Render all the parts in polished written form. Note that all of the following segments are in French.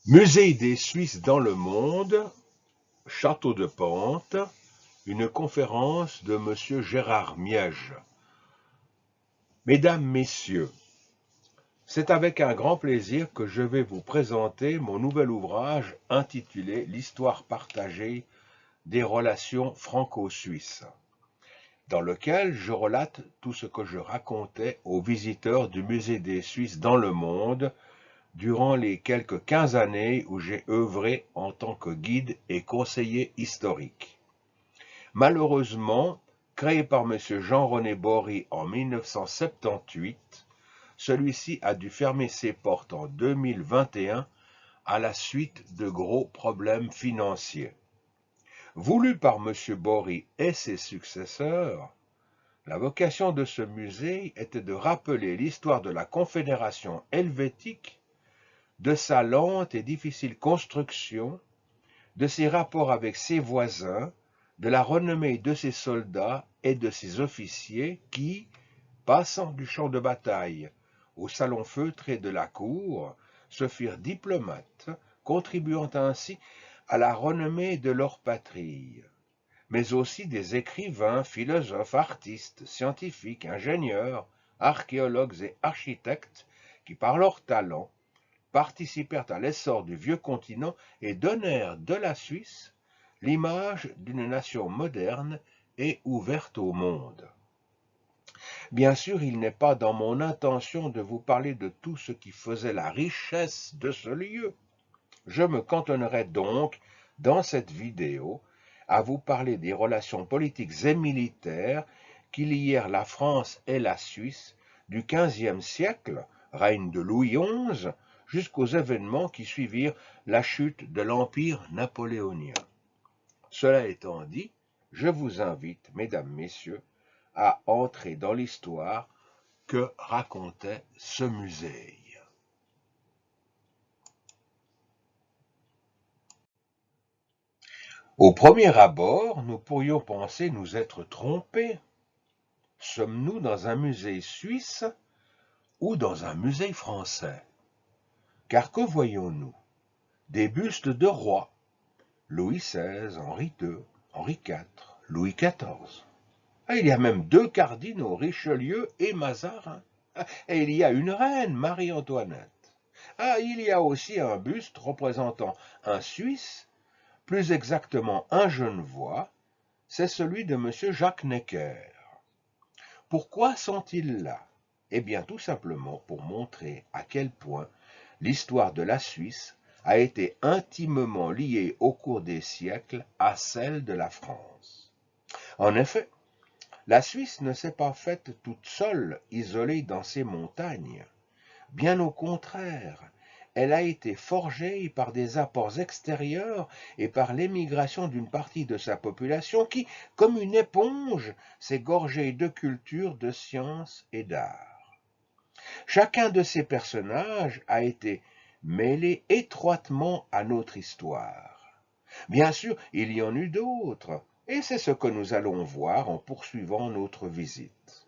Musée des Suisses dans le monde, Château de Pente, une conférence de M. Gérard Miège. Mesdames, Messieurs, c'est avec un grand plaisir que je vais vous présenter mon nouvel ouvrage intitulé L'histoire partagée des relations franco-suisses, dans lequel je relate tout ce que je racontais aux visiteurs du Musée des Suisses dans le monde durant les quelques 15 années où j'ai œuvré en tant que guide et conseiller historique. Malheureusement, créé par M. Jean-René Bory en 1978, celui-ci a dû fermer ses portes en 2021 à la suite de gros problèmes financiers. Voulu par M. Bory et ses successeurs, la vocation de ce musée était de rappeler l'histoire de la Confédération helvétique, de sa lente et difficile construction, de ses rapports avec ses voisins, de la renommée de ses soldats et de ses officiers qui, passant du champ de bataille au salon feutré de la cour, se firent diplomates, contribuant ainsi à la renommée de leur patrie, mais aussi des écrivains, philosophes, artistes, scientifiques, ingénieurs, archéologues et architectes qui, par leur talent, participèrent à l'essor du vieux continent et donnèrent de la Suisse l'image d'une nation moderne et ouverte au monde. Bien sûr, il n'est pas dans mon intention de vous parler de tout ce qui faisait la richesse de ce lieu. Je me cantonnerai donc, dans cette vidéo, à vous parler des relations politiques et militaires qui lièrent la France et la Suisse du XVe siècle, règne de Louis XI, jusqu'aux événements qui suivirent la chute de l'Empire napoléonien. Cela étant dit, je vous invite, mesdames, messieurs, à entrer dans l'histoire que racontait ce musée. Au premier abord, nous pourrions penser nous être trompés. Sommes-nous dans un musée suisse ou dans un musée français? Car que voyons-nous? Des bustes de rois, Louis XVI, Henri II, Henri IV, Louis XIV. Il y a même 2 cardinaux, Richelieu et Mazarin. Et il y a une reine, Marie-Antoinette. Il y a aussi un buste représentant un Suisse, plus exactement un Genevois, c'est celui de M. Jacques Necker. Pourquoi sont-ils là? Eh bien, tout simplement pour montrer à quel point l'histoire de la Suisse a été intimement liée au cours des siècles à celle de la France. En effet, la Suisse ne s'est pas faite toute seule, isolée dans ses montagnes. Bien au contraire, elle a été forgée par des apports extérieurs et par l'émigration d'une partie de sa population qui, comme une éponge, s'est gorgée de culture, de sciences et d'art. Chacun de ces personnages a été mêlé étroitement à notre histoire. Bien sûr, il y en eut d'autres, et c'est ce que nous allons voir en poursuivant notre visite.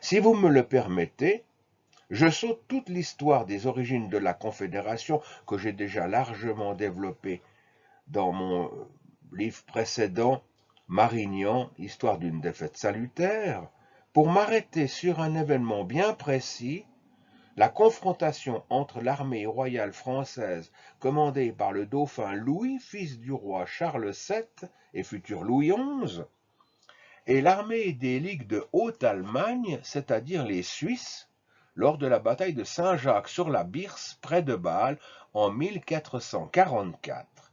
Si vous me le permettez, je saute toute l'histoire des origines de la Confédération que j'ai déjà largement développée dans mon livre précédent, Marignan, Histoire d'une défaite salutaire, pour m'arrêter sur un événement bien précis, la confrontation entre l'armée royale française commandée par le dauphin Louis, fils du roi Charles VII et futur Louis XI, et l'armée des ligues de Haute-Allemagne, c'est-à-dire les Suisses, lors de la bataille de Saint-Jacques-sur-la-Birse, près de Bâle, en 1444,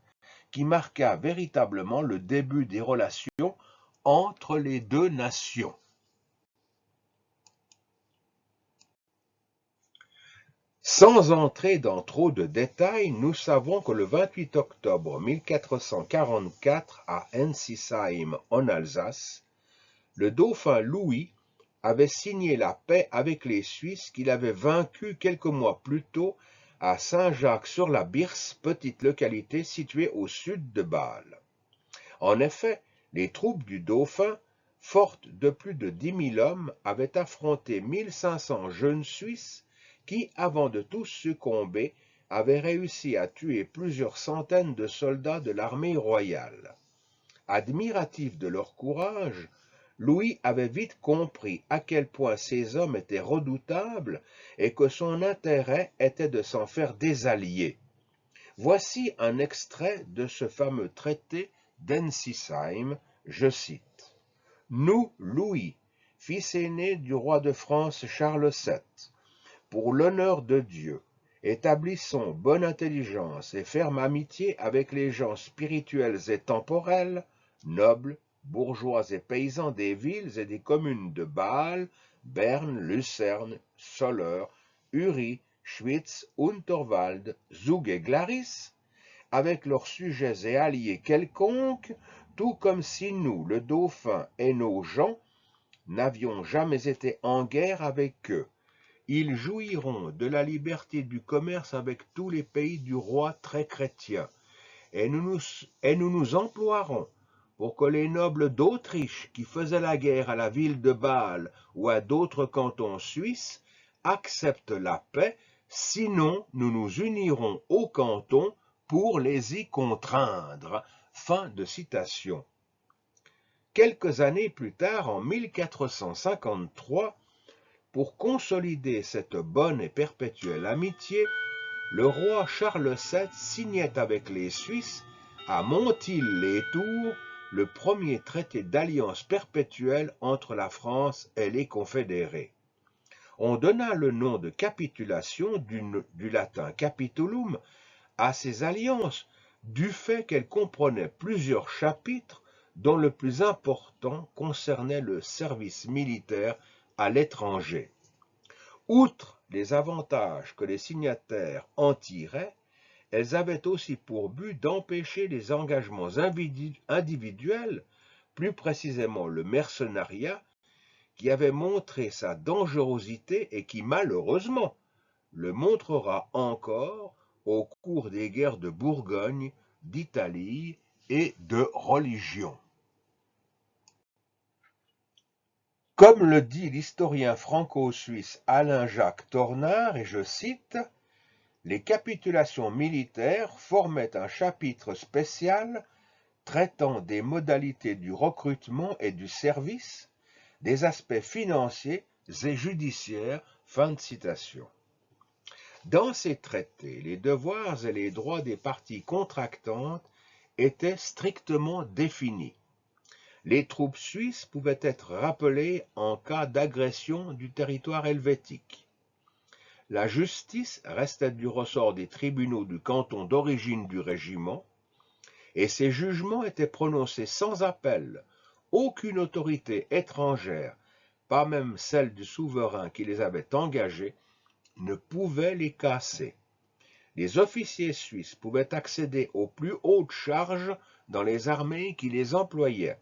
qui marqua véritablement le début des relations entre les deux nations. Sans entrer dans trop de détails, nous savons que le 28 octobre 1444, à Ensisheim, en Alsace, le dauphin Louis avait signé la paix avec les Suisses qu'il avait vaincus quelques mois plus tôt à Saint-Jacques-sur-la-Birse, petite localité située au sud de Bâle. En effet, les troupes du dauphin, fortes de plus de 10 000 hommes, avaient affronté 1 500 jeunes Suisses qui, avant de tous succomber, avaient réussi à tuer plusieurs centaines de soldats de l'armée royale. Admiratif de leur courage, Louis avait vite compris à quel point ces hommes étaient redoutables et que son intérêt était de s'en faire des alliés. Voici un extrait de ce fameux traité d'Ensisheim, je cite. « Nous, Louis, fils aîné du roi de France Charles VII, pour l'honneur de Dieu, établissons bonne intelligence et ferme amitié avec les gens spirituels et temporels, nobles, bourgeois et paysans des villes et des communes de Bâle, Berne, Lucerne, Soleure, Uri, Schwytz, Unterwald, Zug et Glaris, avec leurs sujets et alliés quelconques, tout comme si nous, le dauphin et nos gens, n'avions jamais été en guerre avec eux. Ils jouiront de la liberté du commerce avec tous les pays du roi très chrétien, et nous nous emploierons pour que les nobles d'Autriche qui faisaient la guerre à la ville de Bâle ou à d'autres cantons suisses acceptent la paix, sinon nous nous unirons aux cantons pour les y contraindre. » Fin de citation. Quelques années plus tard, en 1453, pour consolider cette bonne et perpétuelle amitié, le roi Charles VII signait avec les Suisses, à Montil-les-Tours, le premier traité d'alliance perpétuelle entre la France et les confédérés. On donna le nom de capitulation du latin capitulum à ces alliances, du fait qu'elles comprenaient plusieurs chapitres dont le plus important concernait le service militaire à l'étranger. Outre les avantages que les signataires en tiraient, elles avaient aussi pour but d'empêcher les engagements individuels, plus précisément le mercenariat, qui avait montré sa dangerosité et qui, malheureusement, le montrera encore au cours des guerres de Bourgogne, d'Italie et de religion. Comme le dit l'historien franco-suisse Alain-Jacques Tornard, et je cite, « Les capitulations militaires formaient un chapitre spécial traitant des modalités du recrutement et du service, des aspects financiers et judiciaires. » Fin de citation. Dans ces traités, les devoirs et les droits des parties contractantes étaient strictement définis. Les troupes suisses pouvaient être rappelées en cas d'agression du territoire helvétique. La justice restait du ressort des tribunaux du canton d'origine du régiment, et ces jugements étaient prononcés sans appel. Aucune autorité étrangère, pas même celle du souverain qui les avait engagés, ne pouvait les casser. Les officiers suisses pouvaient accéder aux plus hautes charges dans les armées qui les employaient.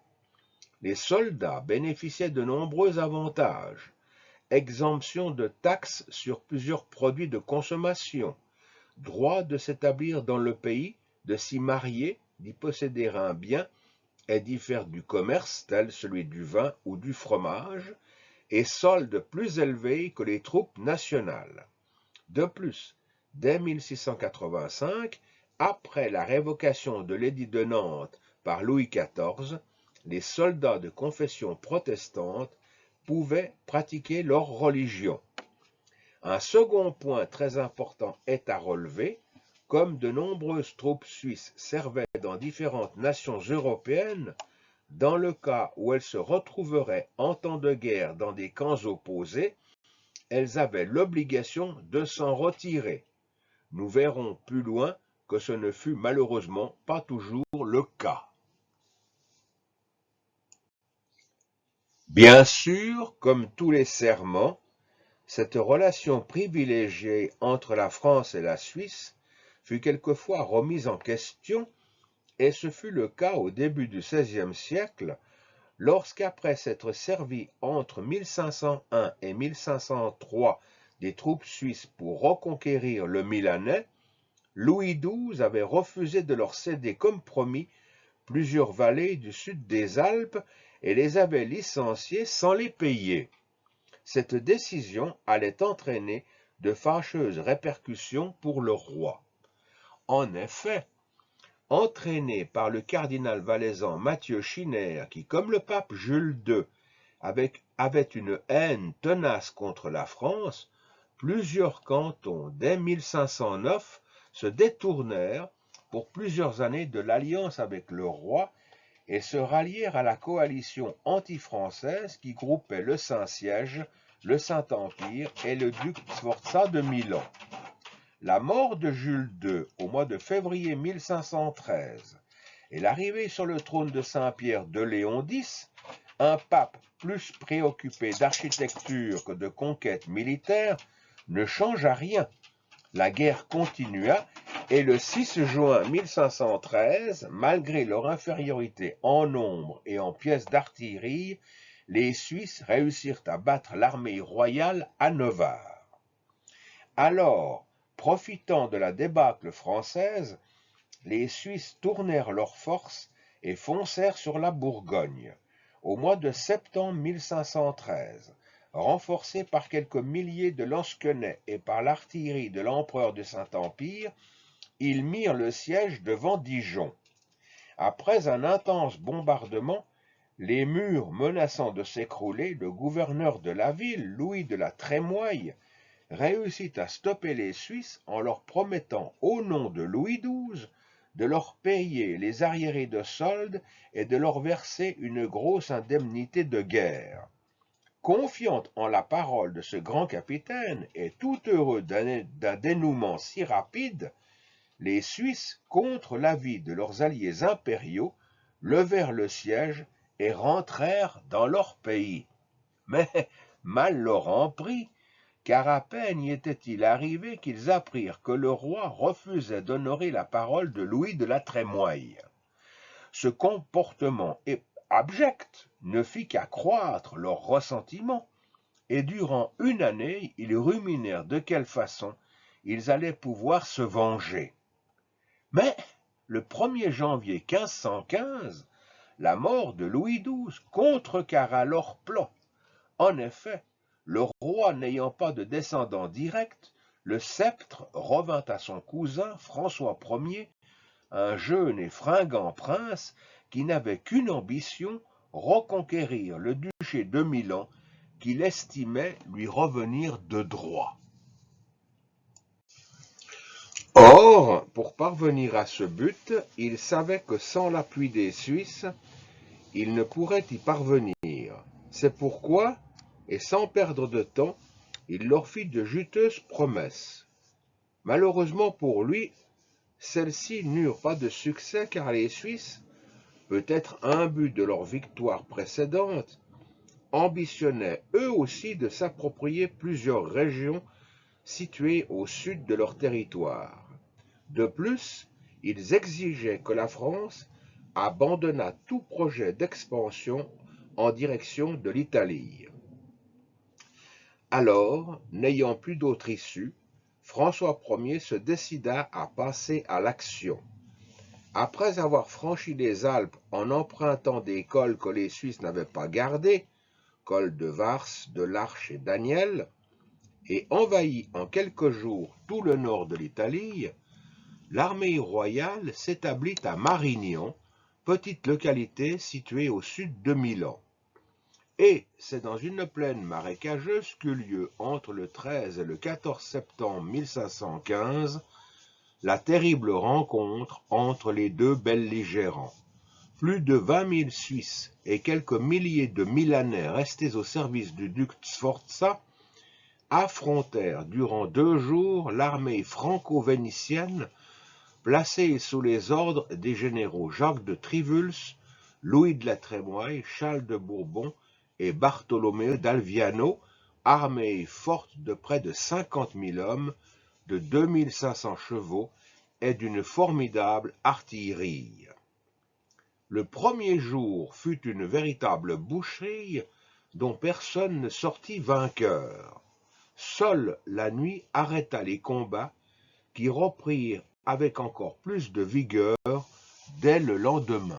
Les soldats bénéficiaient de nombreux avantages, exemption de taxes sur plusieurs produits de consommation, droit de s'établir dans le pays, de s'y marier, d'y posséder un bien et d'y faire du commerce tel celui du vin ou du fromage, et soldes plus élevés que les troupes nationales. De plus, dès 1685, après la révocation de l'édit de Nantes par Louis XIV, les soldats de confession protestante pouvaient pratiquer leur religion. Un second point très important est à relever, comme de nombreuses troupes suisses servaient dans différentes nations européennes, dans le cas où elles se retrouveraient en temps de guerre dans des camps opposés, elles avaient l'obligation de s'en retirer. Nous verrons plus loin que ce ne fut malheureusement pas toujours le cas. Bien sûr, comme tous les serments, cette relation privilégiée entre la France et la Suisse fut quelquefois remise en question, et ce fut le cas au début du XVIe siècle, lorsqu'après s'être servi entre 1501 et 1503 des troupes suisses pour reconquérir le Milanais, Louis XII avait refusé de leur céder comme promis plusieurs vallées du sud des Alpes et les avait licenciés sans les payer. Cette décision allait entraîner de fâcheuses répercussions pour le roi. En effet, entraîné par le cardinal valaisan Mathieu Schinner, qui, comme le pape Jules II, avait une haine tenace contre la France, plusieurs cantons, dès 1509, se détournèrent pour plusieurs années de l'alliance avec le roi et se rallièrent à la coalition anti-française qui groupait le Saint-Siège, le Saint-Empire et le duc Sforza de Milan. La mort de Jules II au mois de février 1513 et l'arrivée sur le trône de Saint-Pierre de Léon X, un pape plus préoccupé d'architecture que de conquête militaire, ne changea rien. La guerre continua et le 6 juin 1513, malgré leur infériorité en nombre et en pièces d'artillerie, les Suisses réussirent à battre l'armée royale à Novare. Alors, profitant de la débâcle française, les Suisses tournèrent leurs forces et foncèrent sur la Bourgogne. Au mois de septembre 1513, renforcés par quelques milliers de lansquenets et par l'artillerie de l'empereur du Saint-Empire, ils mirent le siège devant Dijon. Après un intense bombardement, les murs menaçant de s'écrouler, le gouverneur de la ville, Louis de la Trémoille, réussit à stopper les Suisses en leur promettant, au nom de Louis XII, de leur payer les arriérés de solde et de leur verser une grosse indemnité de guerre. Confiant en la parole de ce grand capitaine et tout heureux d'un dénouement si rapide, les Suisses, contre l'avis de leurs alliés impériaux, levèrent le siège et rentrèrent dans leur pays. Mais mal leur en prit, car à peine y était-il arrivé qu'ils apprirent que le roi refusait d'honorer la parole de Louis de la Trémoille. Ce comportement abject ne fit qu'accroître leur ressentiment, et durant une année, ils ruminèrent de quelle façon ils allaient pouvoir se venger. Mais, le 1er janvier 1515, la mort de Louis XII contrecarra leurs plans. En effet, le roi n'ayant pas de descendant direct, le sceptre revint à son cousin François Ier, un jeune et fringant prince qui n'avait qu'une ambition, reconquérir le duché de Milan, qu'il estimait lui revenir de droit. Or, pour parvenir à ce but, il savait que sans l'appui des Suisses, il ne pourrait y parvenir. C'est pourquoi, et sans perdre de temps, il leur fit de juteuses promesses. Malheureusement pour lui, celles-ci n'eurent pas de succès car les Suisses, peut-être imbus de leur victoire précédente, ambitionnaient eux aussi de s'approprier plusieurs régions situées au sud de leur territoire. De plus, ils exigeaient que la France abandonnât tout projet d'expansion en direction de l'Italie. Alors, n'ayant plus d'autre issue, François Ier se décida à passer à l'action. Après avoir franchi les Alpes en empruntant des cols que les Suisses n'avaient pas gardés, cols de Vars, de l'Arche et d'Aniel, et envahi en quelques jours tout le nord de l'Italie, l'armée royale s'établit à Marignan, petite localité située au sud de Milan. Et c'est dans une plaine marécageuse qu'eut lieu entre le 13 et le 14 septembre 1515 la terrible rencontre entre les deux belligérants. Plus de 20 000 Suisses et quelques milliers de Milanais restés au service du duc Sforza affrontèrent durant 2 jours l'armée franco-vénitienne placée sous les ordres des généraux Jacques de Trivulus, Louis de la Trémoille, Charles de Bourbon et Bartholoméo d'Alviano, armée forte de près de 50 000 hommes, de 2 500 chevaux et d'une formidable artillerie. Le premier jour fut une véritable boucherie dont personne ne sortit vainqueur. Seule la nuit arrêta les combats qui reprirent avec encore plus de vigueur dès le lendemain.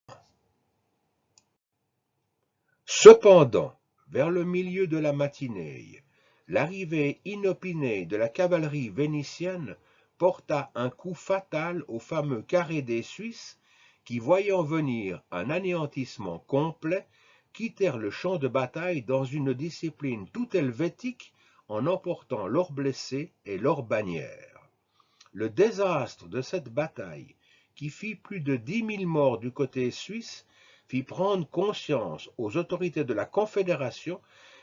Cependant, vers le milieu de la matinée, l'arrivée inopinée de la cavalerie vénitienne porta un coup fatal au fameux carré des Suisses qui, voyant venir un anéantissement complet, quittèrent le champ de bataille dans une discipline tout helvétique en emportant leurs blessés et leurs bannières. Le désastre de cette bataille, qui fit plus de 10 000 morts du côté suisse, fit prendre conscience aux autorités de la Confédération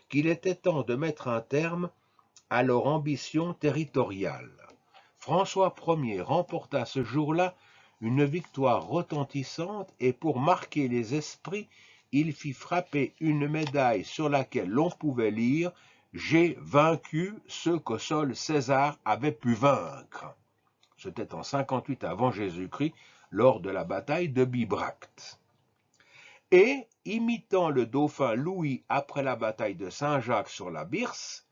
qu'il était temps de mettre un terme à leur ambition territoriale. François Ier remporta ce jour-là une victoire retentissante et pour marquer les esprits, il fit frapper une médaille sur laquelle l'on pouvait lire « J'ai vaincu ceux que seul César avait pu vaincre ». C'était en 58 avant Jésus-Christ, lors de la bataille de Bibracte. Et, imitant le dauphin Louis après la bataille de Saint-Jacques sur la Birse,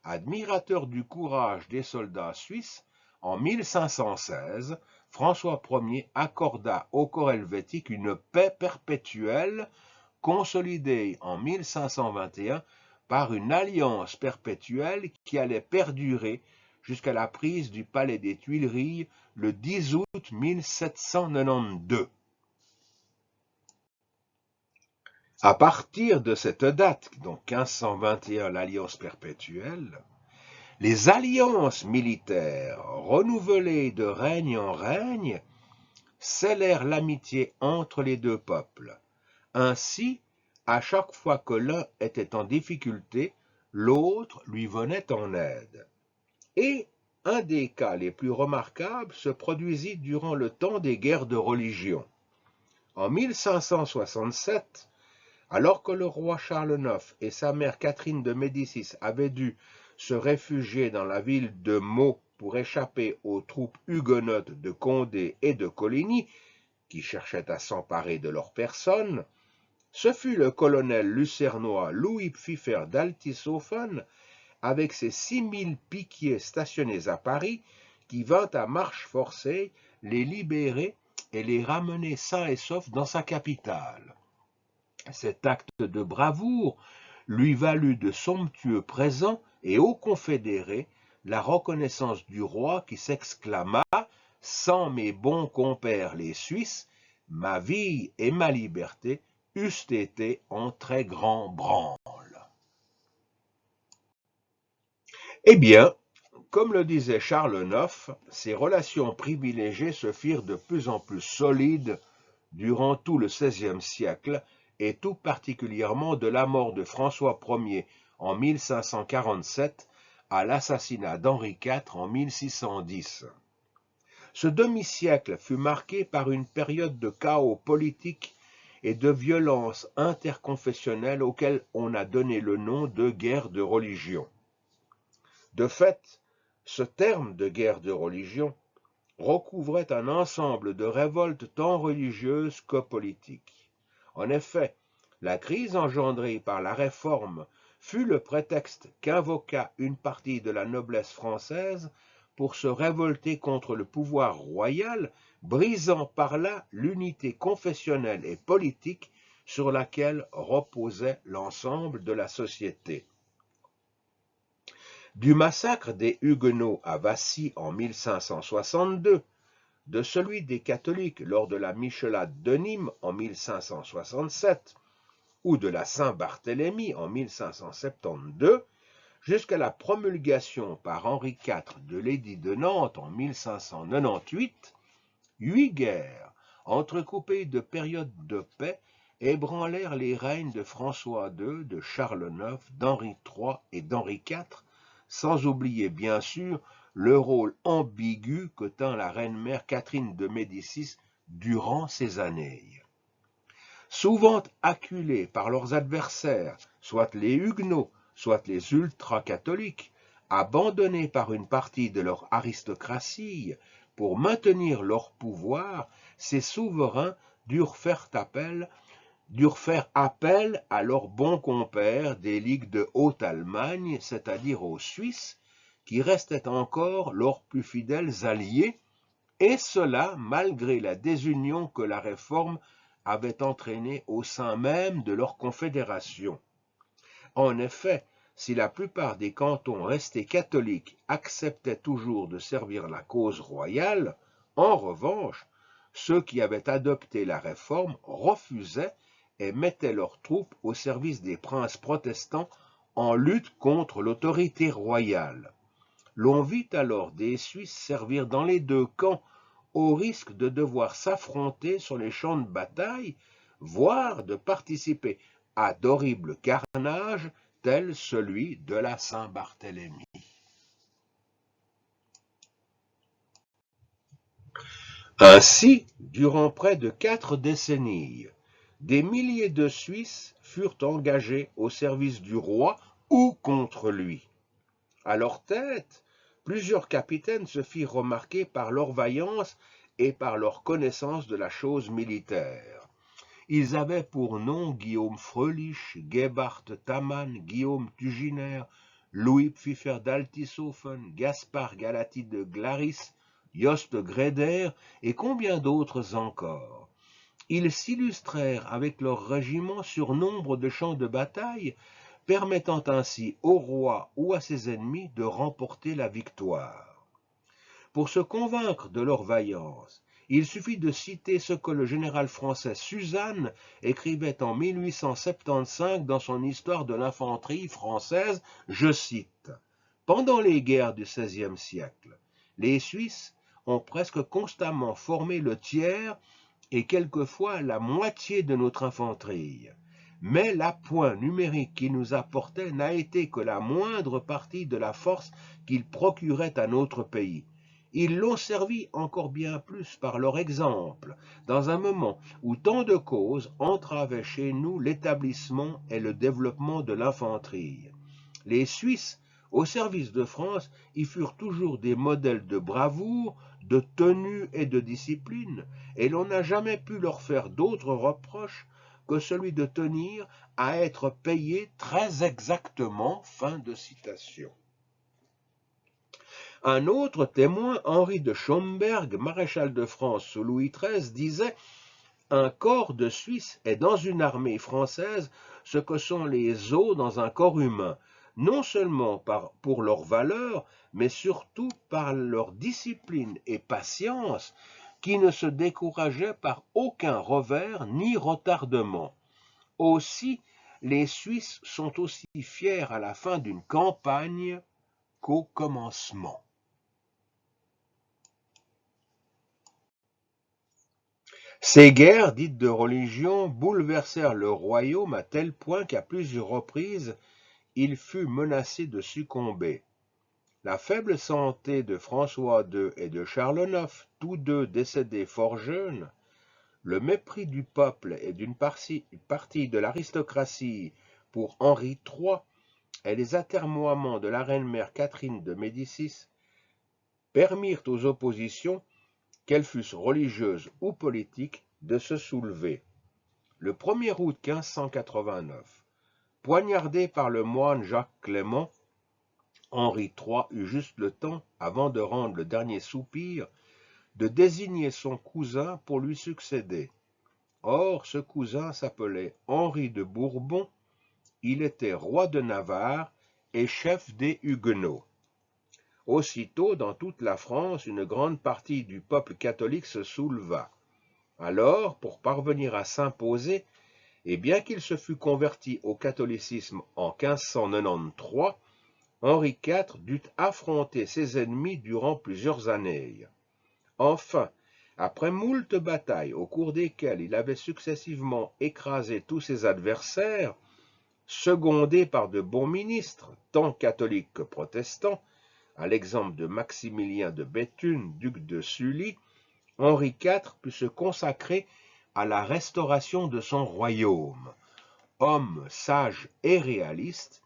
admirateur du courage des soldats suisses, en 1516, François Ier accorda au corps helvétique une paix perpétuelle, consolidée en 1521 par une alliance perpétuelle qui allait perdurer jusqu'à la prise du palais des Tuileries le 10 août 1792. À partir de cette date, donc 1521, l'alliance perpétuelle, les alliances militaires, renouvelées de règne en règne, scellèrent l'amitié entre les deux peuples. Ainsi, à chaque fois que l'un était en difficulté, l'autre lui venait en aide. Et un des cas les plus remarquables se produisit durant le temps des guerres de religion. En 1567, alors que le roi Charles IX et sa mère Catherine de Médicis avaient dû se réfugier dans la ville de Meaux pour échapper aux troupes huguenotes de Condé et de Coligny, qui cherchaient à s'emparer de leur personne, ce fut le colonel lucernois Louis Pfiffer d'Altishoffen, avec ses 6000 piquiers stationnés à Paris, qui vint à marche forcée les libérer et les ramener sains et saufs dans sa capitale. Cet acte de bravoure lui valut de somptueux présents et aux confédérés la reconnaissance du roi qui s'exclama « Sans mes bons compères les Suisses, ma vie et ma liberté eussent été en très grand branle. » Eh bien, comme le disait Charles IX, ces relations privilégiées se firent de plus en plus solides durant tout le XVIe siècle, et tout particulièrement de la mort de François Ier en 1547 à l'assassinat d'Henri IV en 1610. Ce demi-siècle fut marqué par une période de chaos politique et de violence interconfessionnelle auquel on a donné le nom de guerre de religion. De fait, ce terme de guerre de religion recouvrait un ensemble de révoltes tant religieuses que politiques. En effet, la crise engendrée par la Réforme fut le prétexte qu'invoqua une partie de la noblesse française pour se révolter contre le pouvoir royal, brisant par là l'unité confessionnelle et politique sur laquelle reposait l'ensemble de la société. Du massacre des Huguenots à Vassy en 1562, de celui des catholiques lors de la Michelade de Nîmes en 1567, ou de la Saint-Barthélemy en 1572, jusqu'à la promulgation par Henri IV de l'édit de Nantes en 1598, 8 guerres, entrecoupées de périodes de paix, ébranlèrent les règnes de François II, de Charles IX, d'Henri III et d'Henri IV, sans oublier bien sûr le rôle ambigu que tint la reine-mère Catherine de Médicis durant ces années. Souvent acculés par leurs adversaires, soit les Huguenots, soit les ultra-catholiques, abandonnés par une partie de leur aristocratie pour maintenir leur pouvoir, ces souverains durent faire appel à leurs bons compères des ligues de Haute-Allemagne, c'est-à-dire aux Suisses, qui restaient encore leurs plus fidèles alliés, et cela malgré la désunion que la Réforme avait entraînée au sein même de leur confédération. En effet, si la plupart des cantons restés catholiques acceptaient toujours de servir la cause royale, en revanche, ceux qui avaient adopté la réforme refusaient et mettaient leurs troupes au service des princes protestants en lutte contre l'autorité royale. L'on vit alors des Suisses servir dans les deux camps au risque de devoir s'affronter sur les champs de bataille, voire de participer à d'horribles carnages tels celui de la Saint-Barthélemy. Ainsi, durant près de 4 décennies, des milliers de Suisses furent engagés au service du roi ou contre lui. À leur tête, plusieurs capitaines se firent remarquer par leur vaillance et par leur connaissance de la chose militaire. Ils avaient pour nom Guillaume Fröhlich, Gebhard Tamann, Guillaume Tuginer, Louis Pfiffer d'Altishofen, Gaspard Galati de Glaris, Jost Greder et combien d'autres encore. Ils s'illustrèrent avec leur régiment sur nombre de champs de bataille, permettant ainsi au roi ou à ses ennemis de remporter la victoire. Pour se convaincre de leur vaillance, il suffit de citer ce que le général français Suzanne écrivait en 1875 dans son Histoire de l'infanterie française, je cite « Pendant les guerres du XVIe siècle, les Suisses ont presque constamment formé le tiers et quelquefois la moitié de notre infanterie. Mais l'appoint numérique qu'ils nous apportaient n'a été que la moindre partie de la force qu'ils procuraient à notre pays. Ils l'ont servi encore bien plus par leur exemple, dans un moment où tant de causes entravaient chez nous l'établissement et le développement de l'infanterie. Les Suisses, au service de France, y furent toujours des modèles de bravoure, de tenue et de discipline, et l'on n'a jamais pu leur faire d'autre reproche que celui de tenir à être payés très exactement. » Fin de citation. Un autre témoin, Henri de Schomberg, maréchal de France sous Louis XIII, disait « Un corps de Suisse est dans une armée française ce que sont les os dans un corps humain, non seulement pour leur valeur, mais surtout par leur discipline et patience, qui ne se décourageaient par aucun revers ni retardement. Aussi, les Suisses sont aussi fiers à la fin d'une campagne qu'au commencement. » Ces guerres, dites de religion, bouleversèrent le royaume à tel point qu'à plusieurs reprises, il fut menacé de succomber. La faible santé de François II et de Charles IX, tous deux décédés fort jeunes, le mépris du peuple et d'une partie de l'aristocratie pour Henri III et les atermoiements de la reine-mère Catherine de Médicis permirent aux oppositions, qu'elles fussent religieuses ou politiques, de se soulever. Le 1er août 1589, poignardé par le moine Jacques Clément, Henri III eut juste le temps, avant de rendre le dernier soupir, de désigner son cousin pour lui succéder. Or, ce cousin s'appelait Henri de Bourbon, il était roi de Navarre et chef des Huguenots. Aussitôt, dans toute la France, une grande partie du peuple catholique se souleva. Alors, pour parvenir à s'imposer, et bien qu'il se fût converti au catholicisme en 1593, Henri IV dut affronter ses ennemis durant plusieurs années. Enfin, après moult batailles au cours desquelles il avait successivement écrasé tous ses adversaires, secondé par de bons ministres, tant catholiques que protestants, à l'exemple de Maximilien de Béthune, duc de Sully, Henri IV put se consacrer à la restauration de son royaume. Homme sage et réaliste,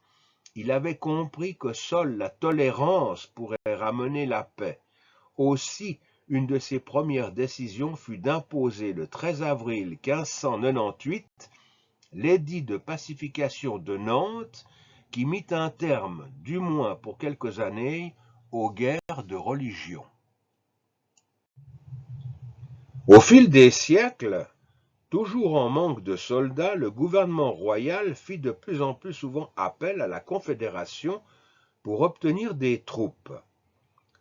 il avait compris que seule la tolérance pourrait ramener la paix. Aussi, une de ses premières décisions fut d'imposer le 13 avril 1598 l'édit de pacification de Nantes qui mit un terme, du moins pour quelques années, aux guerres de religion. Au fil des siècles, Toujours en manque de soldats, le gouvernement royal fit de plus en plus souvent appel à la Confédération pour obtenir des troupes.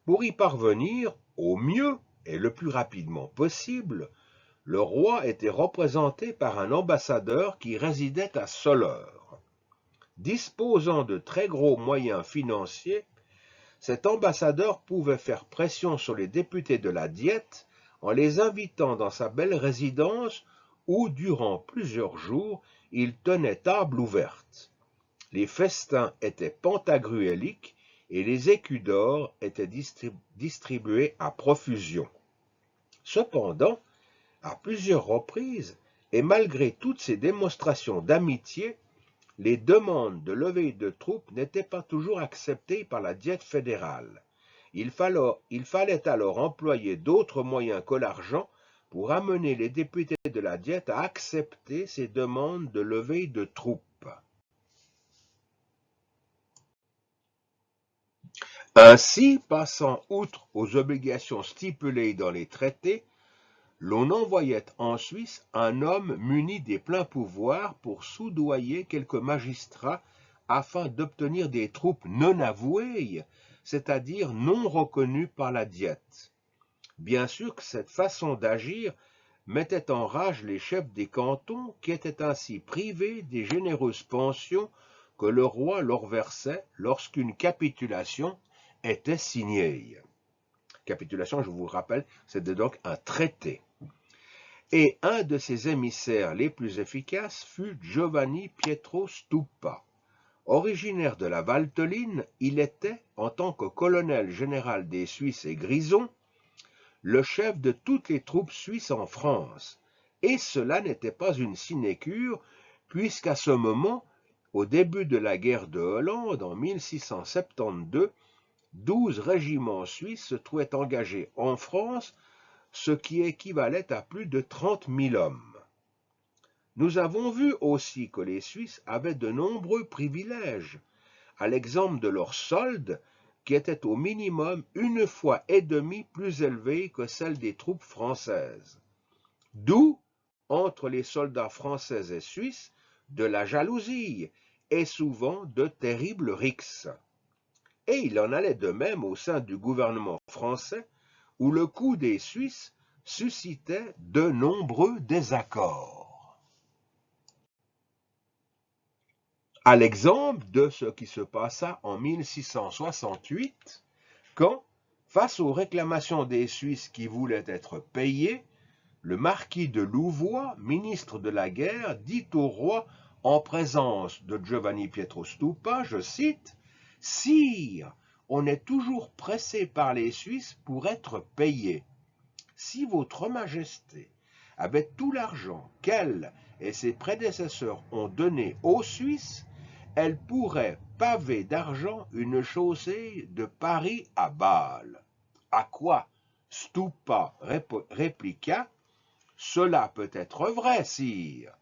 Pour y parvenir, au mieux et le plus rapidement possible, le roi était représenté par un ambassadeur qui résidait à Soleure. Disposant de très gros moyens financiers, cet ambassadeur pouvait faire pression sur les députés de la Diète en les invitant dans sa belle résidence où, durant plusieurs jours, il tenait table ouverte. Les festins étaient pantagruéliques et les écus d'or étaient distribués à profusion. Cependant, à plusieurs reprises, et malgré toutes ces démonstrations d'amitié, les demandes de levée de troupes n'étaient pas toujours acceptées par la Diète fédérale. Il fallait alors employer d'autres moyens que l'argent pour amener les députés de la Diète à accepter ces demandes de levée de troupes. Ainsi, passant outre aux obligations stipulées dans les traités, l'on envoyait en Suisse un homme muni des pleins pouvoirs pour soudoyer quelques magistrats afin d'obtenir des troupes non avouées, c'est-à-dire non reconnues par la Diète. Bien sûr que cette façon d'agir mettait en rage les chefs des cantons qui étaient ainsi privés des généreuses pensions que le roi leur versait lorsqu'une capitulation était signée. Capitulation, je vous rappelle, c'était donc un traité. Et un de ses émissaires les plus efficaces fut Giovanni Pietro Stupa. Originaire de la Valteline, il était, en tant que colonel général des Suisses et Grisons, le chef de toutes les troupes suisses en France. Et cela n'était pas une sinécure, puisqu'à ce moment, au début de la guerre de Hollande, en 1672, 12 régiments suisses se trouvaient engagés en France, ce qui équivalait à plus de 30 000 hommes. Nous avons vu aussi que les Suisses avaient de nombreux privilèges, à l'exemple de leur solde, qui était au minimum 1,5 fois plus élevé que celle des troupes françaises. D'où, entre les soldats français et suisses, de la jalousie et souvent de terribles rixes. Et il en allait de même au sein du gouvernement français, où le coup des Suisses suscitait de nombreux désaccords. À l'exemple de ce qui se passa en 1668, quand, face aux réclamations des Suisses qui voulaient être payés, le marquis de Louvois, ministre de la guerre, dit au roi, en présence de Giovanni Pietro Stupa, je cite, « Sire, on est toujours pressé par les Suisses pour être payés. Si votre Majesté avait tout l'argent qu'elle et ses prédécesseurs ont donné aux Suisses, elle pourrait paver d'argent une chaussée de Paris à Bâle. » À quoi Stupa répliqua, « Cela peut être vrai, sire,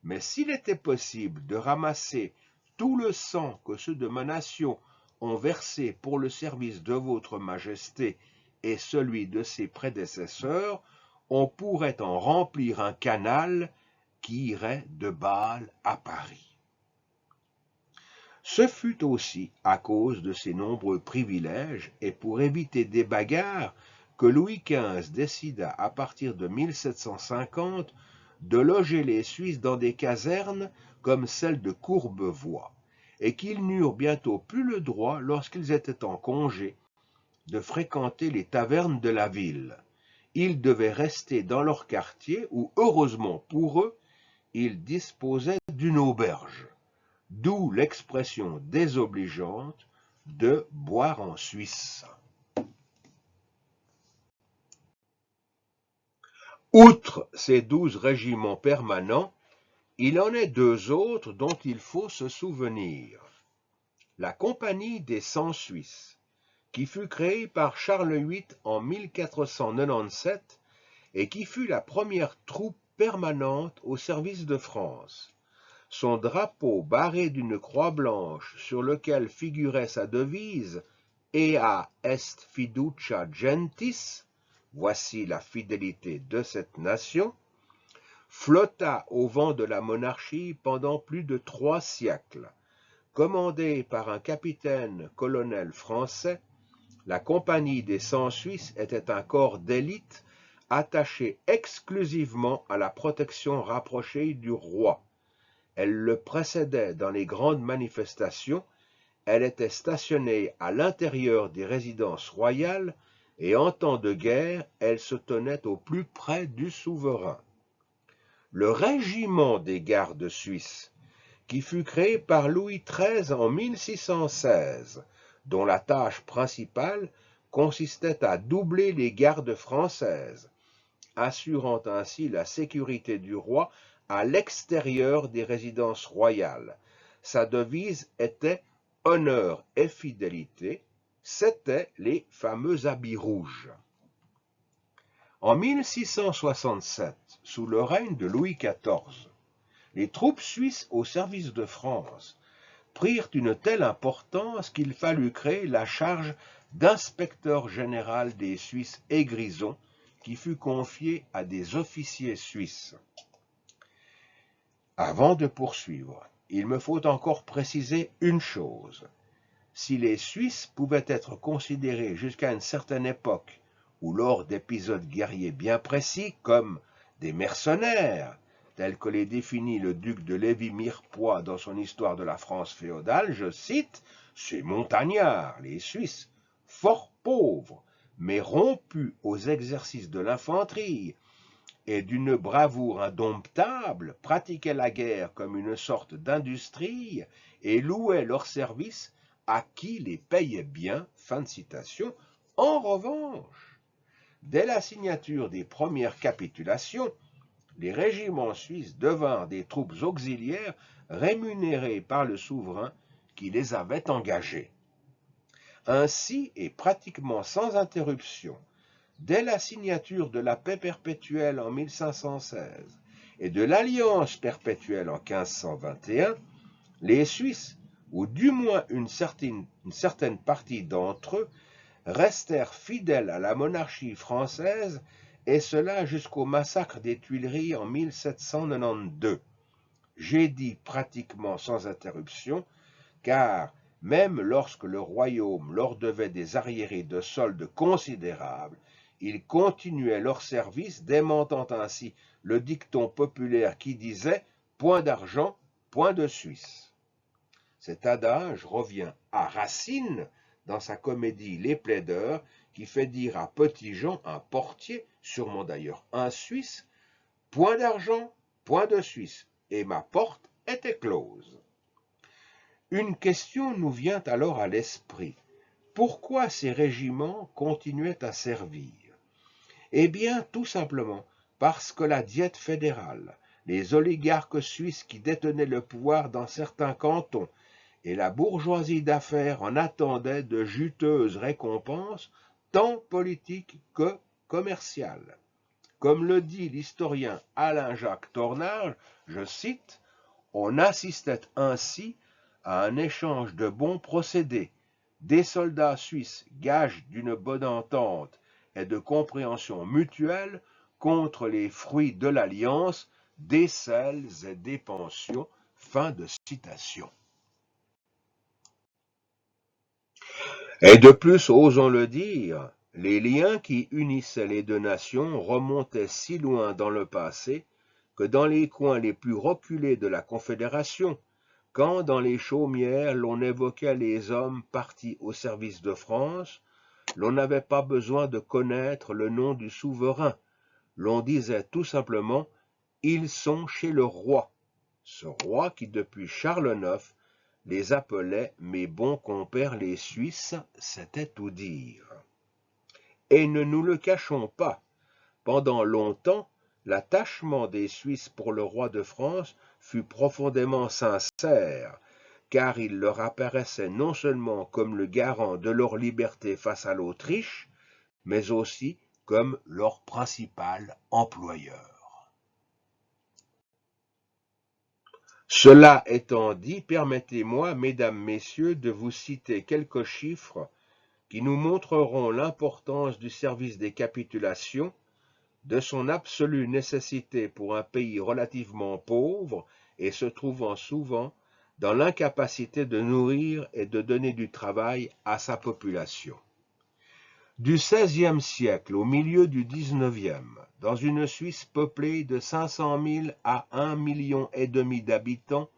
mais s'il était possible de ramasser tout le sang que ceux de ma nation ont versé pour le service de votre Majesté et celui de ses prédécesseurs, on pourrait en remplir un canal qui irait de Bâle à Paris. » Ce fut aussi à cause de ces nombreux privilèges et pour éviter des bagarres que Louis XV décida à partir de 1750 de loger les Suisses dans des casernes comme celle de Courbevoie, et qu'ils n'eurent bientôt plus le droit, lorsqu'ils étaient en congé, de fréquenter les tavernes de la ville. Ils devaient rester dans leur quartier où, heureusement pour eux, ils disposaient d'une auberge. D'où l'expression désobligeante de boire en Suisse. Outre ces 12 régiments permanents, il en est 2 autres dont il faut se souvenir. La Compagnie des 100 Suisses, qui fut créée par Charles VIII en 1497 et qui fut la première troupe permanente au service de France. Son drapeau barré d'une croix blanche sur lequel figurait sa devise « Ea est fiducia gentis » voici la fidélité de cette nation, flotta au vent de la monarchie pendant plus de 3 siècles. Commandée par un capitaine-colonel français, la Compagnie des 100 Suisses était un corps d'élite attaché exclusivement à la protection rapprochée du roi. Elle le précédait dans les grandes manifestations, elle était stationnée à l'intérieur des résidences royales et en temps de guerre, elle se tenait au plus près du souverain. Le régiment des gardes suisses, qui fut créé par Louis XIII en 1616, dont la tâche principale consistait à doubler les gardes françaises, assurant ainsi la sécurité du roi à l'extérieur des résidences royales. Sa devise était « honneur et fidélité », c'étaient les fameux habits rouges. En 1667, sous le règne de Louis XIV, les troupes suisses au service de France prirent une telle importance qu'il fallut créer la charge d'inspecteur général des Suisses et Grisons, qui fut confiée à des officiers suisses. Avant de poursuivre, il me faut encore préciser une chose. Si les Suisses pouvaient être considérés jusqu'à une certaine époque, ou lors d'épisodes guerriers bien précis, comme des mercenaires, tels que les définit le duc de Lévis-Mirepoix dans son Histoire de la France féodale, je cite, « Ces montagnards, les Suisses, fort pauvres, mais rompus aux exercices de l'infanterie, et d'une bravoure indomptable, pratiquaient la guerre comme une sorte d'industrie, et louaient leurs services à qui les payait bien. » Fin de citation. En revanche, dès la signature des premières capitulations, les régiments suisses devinrent des troupes auxiliaires rémunérées par le souverain qui les avait engagés. Ainsi, et pratiquement sans interruption, dès la signature de la paix perpétuelle en 1516 et de l'alliance perpétuelle en 1521, les Suisses, ou du moins une certaine partie d'entre eux, restèrent fidèles à la monarchie française, et cela jusqu'au massacre des Tuileries en 1792. J'ai dit pratiquement sans interruption, car même lorsque le royaume leur devait des arriérés de solde considérables, ils continuaient leur service, démentant ainsi le dicton populaire qui disait « point d'argent, point de Suisse ». Cet adage revient à Racine dans sa comédie Les Plaideurs, qui fait dire à Petit-Jean, un portier, sûrement d'ailleurs un Suisse, « point d'argent, point de Suisse », et ma porte était close. Une question nous vient alors à l'esprit. Pourquoi ces régiments continuaient à servir? Eh bien, tout simplement parce que la diète fédérale, les oligarques suisses qui détenaient le pouvoir dans certains cantons, et la bourgeoisie d'affaires en attendaient de juteuses récompenses, tant politiques que commerciales. Comme le dit l'historien Alain-Jacques Tornage, je cite, « On assistait ainsi à un échange de bons procédés, des soldats suisses gages d'une bonne entente et de compréhension mutuelle contre les fruits de l'alliance, des selles et des pensions. » Fin de citation. Et de plus, osons le dire, les liens qui unissaient les deux nations remontaient si loin dans le passé que dans les coins les plus reculés de la Confédération, quand dans les chaumières l'on évoquait les hommes partis au service de France, l'on n'avait pas besoin de connaître le nom du souverain. L'on disait tout simplement « ils sont chez le roi », ce roi qui depuis Charles IX les appelait « mes bons compères les Suisses », c'était tout dire. Et ne nous le cachons pas, pendant longtemps, l'attachement des Suisses pour le roi de France fut profondément sincère, car il leur apparaissait non seulement comme le garant de leur liberté face à l'Autriche, mais aussi comme leur principal employeur. Cela étant dit, permettez-moi, mesdames, messieurs, de vous citer quelques chiffres qui nous montreront l'importance du service des capitulations, de son absolue nécessité pour un pays relativement pauvre et se trouvant souvent dans l'incapacité de nourrir et de donner du travail à sa population. Du XVIe siècle au milieu du XIXe, dans une Suisse peuplée de 500 000 à 1,5 million d'habitants,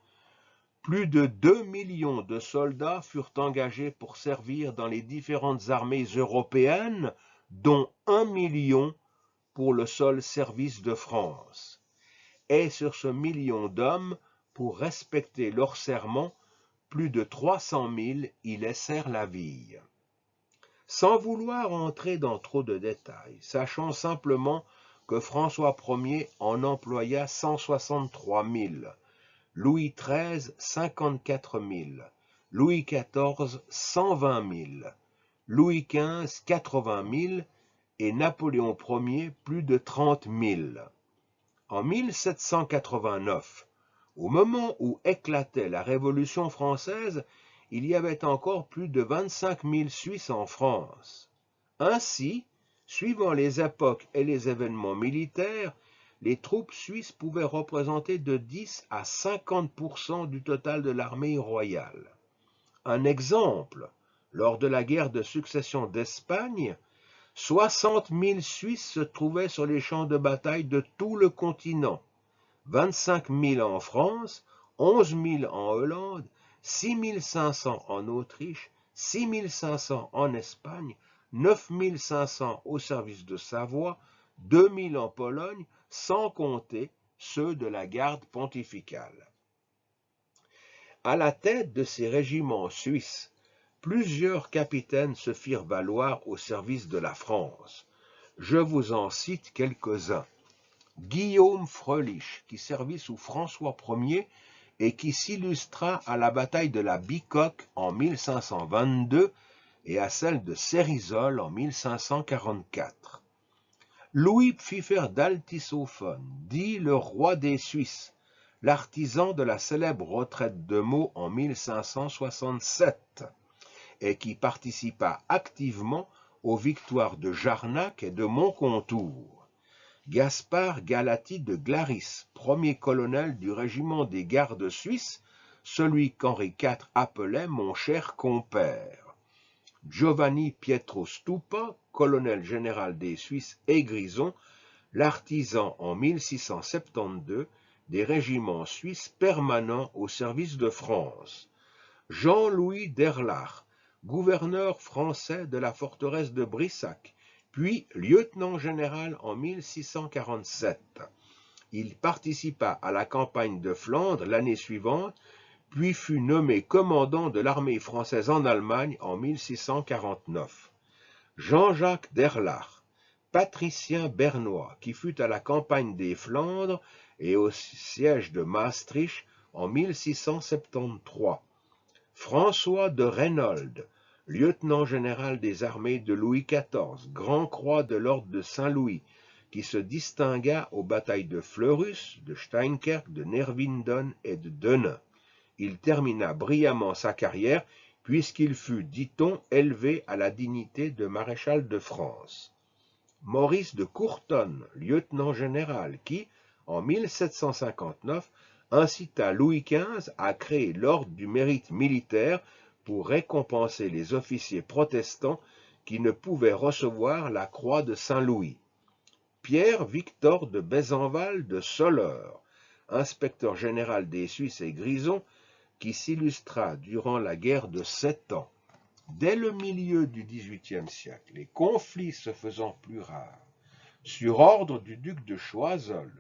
plus de 2 millions de soldats furent engagés pour servir dans les différentes armées européennes, dont 1 million pour le seul service de France. Et sur ce million d'hommes, pour respecter leur serment, plus de 300 000 y laissèrent la vie. Sans vouloir entrer dans trop de détails, sachons simplement que François Ier en employa 163 000, Louis XIII 54 000, Louis XIV 120 000, Louis XV 80 000 et Napoléon Ier plus de 30 000. En 1789, au moment où éclatait la Révolution française, il y avait encore plus de 25 000 Suisses en France. Ainsi, suivant les époques et les événements militaires, les troupes suisses pouvaient représenter de 10 à 50% du total de l'armée royale. Un exemple, lors de la guerre de succession d'Espagne, 60 000 Suisses se trouvaient sur les champs de bataille de tout le continent, 25 000 en France, 11 000 en Hollande, 6 500 en Autriche, 6 500 en Espagne, 9 500 au service de Savoie, 2 000 en Pologne, sans compter ceux de la garde pontificale. À la tête de ces régiments suisses, plusieurs capitaines se firent valoir au service de la France. Je vous en cite quelques-uns. Guillaume Fröhlich, qui servit sous François Ier et qui s'illustra à la bataille de la Bicoque en 1522 et à celle de Cérizole en 1544. Louis Pfiffer d'Altishoffen, dit le roi des Suisses, l'artisan de la célèbre retraite de Meaux en 1567, et qui participa activement aux victoires de Jarnac et de Montcontour. Gaspard Galati de Glaris, premier colonel du régiment des gardes suisses, celui qu'Henri IV appelait mon cher compère. Giovanni Pietro Stupa, colonel général des Suisses et Grison, l'artisan en 1672 des régiments suisses permanents au service de France. Jean-Louis d'Erlach, gouverneur français de la forteresse de Brissac, puis lieutenant général en 1647. Il participa à la campagne de Flandre l'année suivante, puis fut nommé commandant de l'armée française en Allemagne en 1649. Jean-Jacques d'Erlach, patricien bernois, qui fut à la campagne des Flandres et au siège de Maastricht en 1673. François de Reynold, lieutenant général des armées de Louis XIV, grand-croix de l'ordre de Saint-Louis, qui se distingua aux batailles de Fleurus, de Steinkerk, de Nerwinden et de Denain. Il termina brillamment sa carrière, puisqu'il fut, dit-on, élevé à la dignité de maréchal de France. Maurice de Courtonne, lieutenant général, qui, en 1759, incita Louis XV à créer l'ordre du mérite militaire pour récompenser les officiers protestants qui ne pouvaient recevoir la croix de Saint-Louis. Pierre-Victor de Besenval de Soleure, inspecteur général des Suisses et Grison, qui s'illustra durant la guerre de 7 ans. Dès le milieu du XVIIIe siècle, les conflits se faisant plus rares, sur ordre du duc de Choiseul,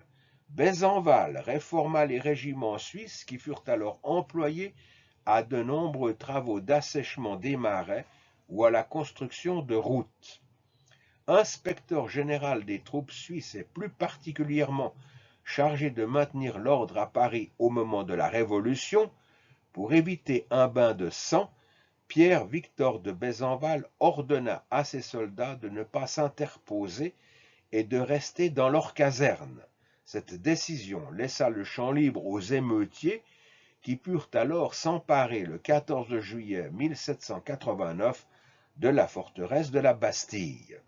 Besenval réforma les régiments suisses qui furent alors employés à de nombreux travaux d'assèchement des marais ou à la construction de routes. Inspecteur général des troupes suisses et plus particulièrement chargé de maintenir l'ordre à Paris au moment de la Révolution, pour éviter un bain de sang, Pierre-Victor de Besenval ordonna à ses soldats de ne pas s'interposer et de rester dans leur caserne. Cette décision laissa le champ libre aux émeutiers qui purent alors s'emparer le 14 juillet 1789 de la forteresse de la Bastille.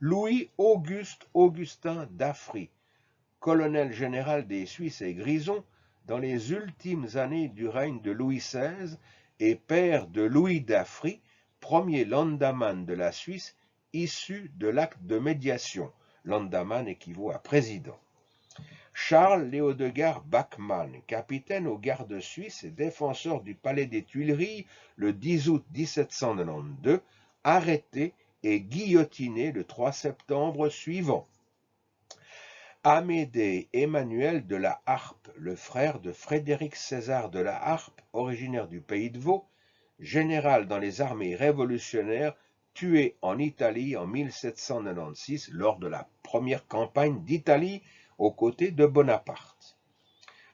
Louis-Auguste Augustin d'Affry, colonel général des Suisses et Grisons dans les ultimes années du règne de Louis XVI et père de Louis d'Affry, premier landamann de la Suisse issu de l'acte de médiation. Landamann équivaut à président. Charles Léodegar Bachmann, capitaine aux gardes suisses et défenseur du palais des Tuileries le 10 août 1792, arrêté et guillotiné le 3 septembre suivant. Amédée Emmanuel de la Harpe, le frère de Frédéric César de la Harpe, originaire du pays de Vaud, général dans les armées révolutionnaires, tué en Italie en 1796 lors de la première campagne d'Italie aux côtés de Bonaparte.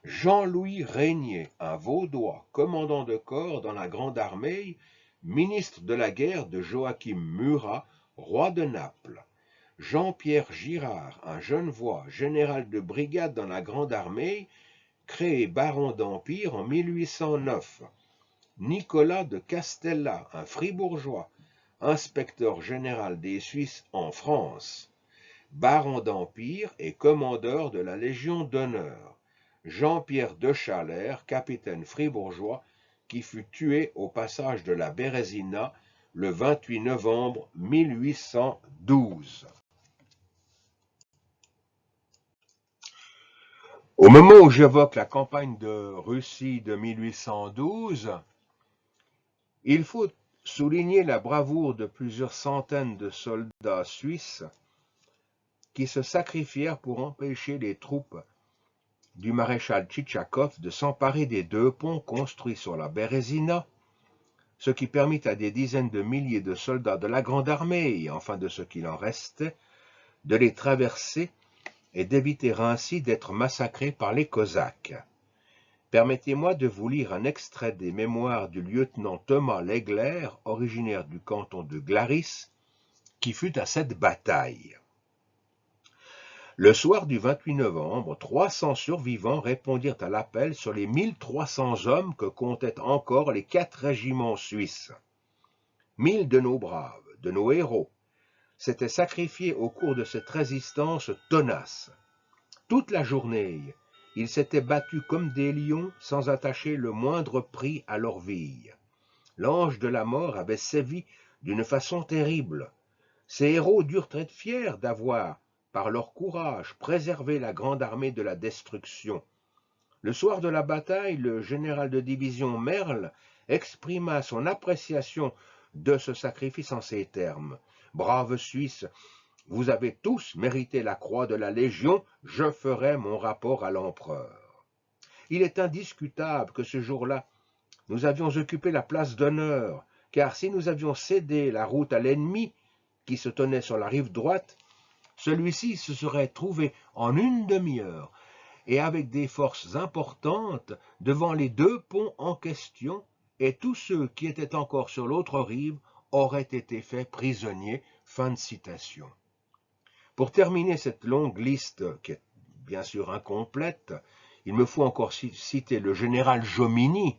Jean-Louis Régnier, un Vaudois, commandant de corps dans la Grande Armée, ministre de la guerre de Joachim Murat, roi de Naples. Jean-Pierre Girard, un Genevois, général de brigade dans la Grande Armée, créé baron d'Empire en 1809. Nicolas de Castella, un Fribourgeois, inspecteur général des Suisses en France, baron d'Empire et commandeur de la Légion d'honneur. Jean-Pierre de Chalère, capitaine fribourgeois, qui fut tué au passage de la Bérésina le 28 novembre 1812. Au moment où j'évoque la campagne de Russie de 1812, il faut souligner la bravoure de plusieurs centaines de soldats suisses qui se sacrifièrent pour empêcher les troupes du maréchal Tchitchagov de s'emparer des 2 ponts construits sur la Bérésina, ce qui permit à des dizaines de milliers de soldats de la Grande Armée, et enfin de ce qu'il en restait, de les traverser et d'éviter ainsi d'être massacrés par les Cosaques. Permettez-moi de vous lire un extrait des mémoires du lieutenant Thomas Legler, originaire du canton de Glaris, qui fut à cette bataille. Le soir du 28 novembre, 300 survivants répondirent à l'appel sur les 1300 hommes que comptaient encore les 4 régiments suisses. 1000 de nos braves, de nos héros, s'étaient sacrifiés au cours de cette résistance tenace. Toute la journée, ils s'étaient battus comme des lions sans attacher le moindre prix à leur vie. L'ange de la mort avait sévi d'une façon terrible. Ces héros durent être fiers d'avoir, par leur courage, préservé la grande armée de la destruction. Le soir de la bataille, le général de division Merle exprima son appréciation de ce sacrifice en ces termes. « Braves Suisses, vous avez tous mérité la croix de la Légion, je ferai mon rapport à l'empereur. » Il est indiscutable que ce jour-là, nous avions occupé la place d'honneur, car si nous avions cédé la route à l'ennemi, qui se tenait sur la rive droite, celui-ci se serait trouvé en une demi-heure, et avec des forces importantes, devant les 2 ponts en question, et tous ceux qui étaient encore sur l'autre rive auraient été faits prisonniers. Fin de citation. Pour terminer cette longue liste, qui est bien sûr incomplète, il me faut encore citer le général Jomini,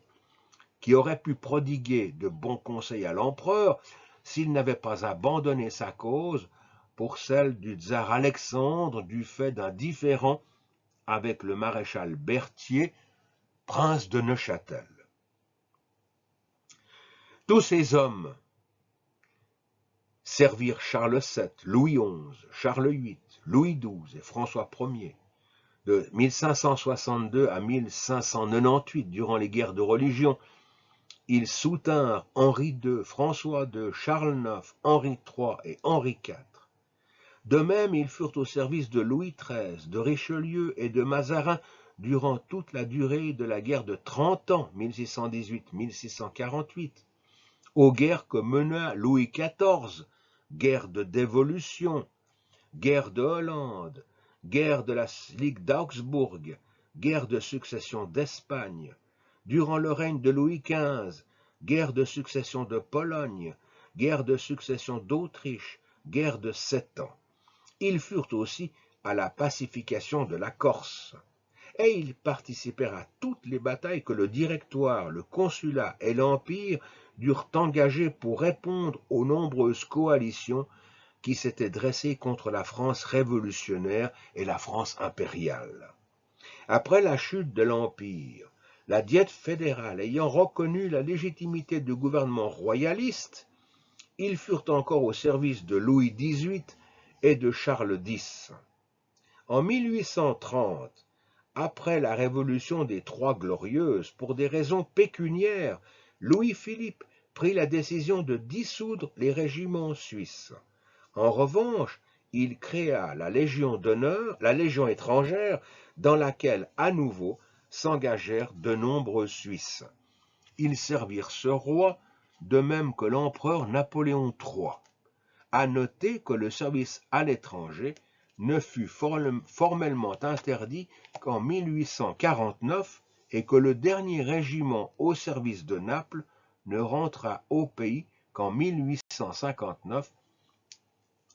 qui aurait pu prodiguer de bons conseils à l'empereur s'il n'avait pas abandonné sa cause pour celle du tsar Alexandre du fait d'un différend avec le maréchal Berthier, prince de Neuchâtel. Tous ces hommes servirent Charles VII, Louis XI, Charles VIII, Louis XII et François Ier, de 1562 à 1598 durant les guerres de religion. Ils soutinrent Henri II, François II, Charles IX, Henri III et Henri IV. De même, ils furent au service de Louis XIII, de Richelieu et de Mazarin durant toute la durée de la guerre de 30 ans, 1618-1648, aux guerres que mena Louis XIV, guerre de dévolution, guerre de Hollande, guerre de la Ligue d'Augsbourg, guerre de succession d'Espagne, durant le règne de Louis XV, guerre de succession de Pologne, guerre de succession d'Autriche, guerre de 7 ans. Ils furent aussi à la pacification de la Corse, et ils participèrent à toutes les batailles que le Directoire, le Consulat et l'Empire durent engager pour répondre aux nombreuses coalitions qui s'était dressée contre la France révolutionnaire et la France impériale. Après la chute de l'Empire, la Diète fédérale ayant reconnu la légitimité du gouvernement royaliste, ils furent encore au service de Louis XVIII et de Charles X. En 1830, après la révolution des Trois Glorieuses, pour des raisons pécuniaires, Louis-Philippe prit la décision de dissoudre les régiments suisses. En revanche, il créa la Légion d'honneur, la Légion étrangère, dans laquelle, à nouveau, s'engagèrent de nombreux Suisses. Ils servirent ce roi, de même que l'empereur Napoléon III. À noter que le service à l'étranger ne fut formellement interdit qu'en 1849 et que le dernier régiment au service de Naples ne rentra au pays qu'en 1859,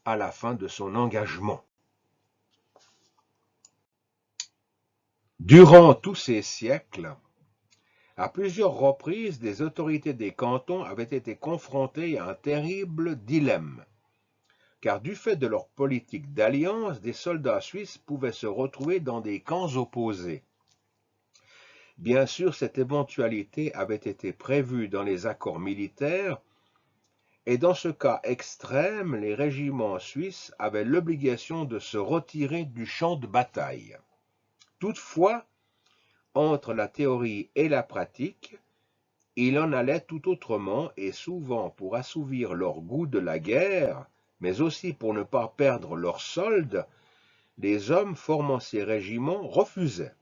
à la fin de son engagement. Durant tous ces siècles, à plusieurs reprises, les autorités des cantons avaient été confrontées à un terrible dilemme, car du fait de leur politique d'alliance, des soldats suisses pouvaient se retrouver dans des camps opposés. Bien sûr, cette éventualité avait été prévue dans les accords militaires, et dans ce cas extrême, les régiments suisses avaient l'obligation de se retirer du champ de bataille. Toutefois, entre la théorie et la pratique, il en allait tout autrement, et souvent pour assouvir leur goût de la guerre, mais aussi pour ne pas perdre leur solde, les hommes formant ces régiments refusaient.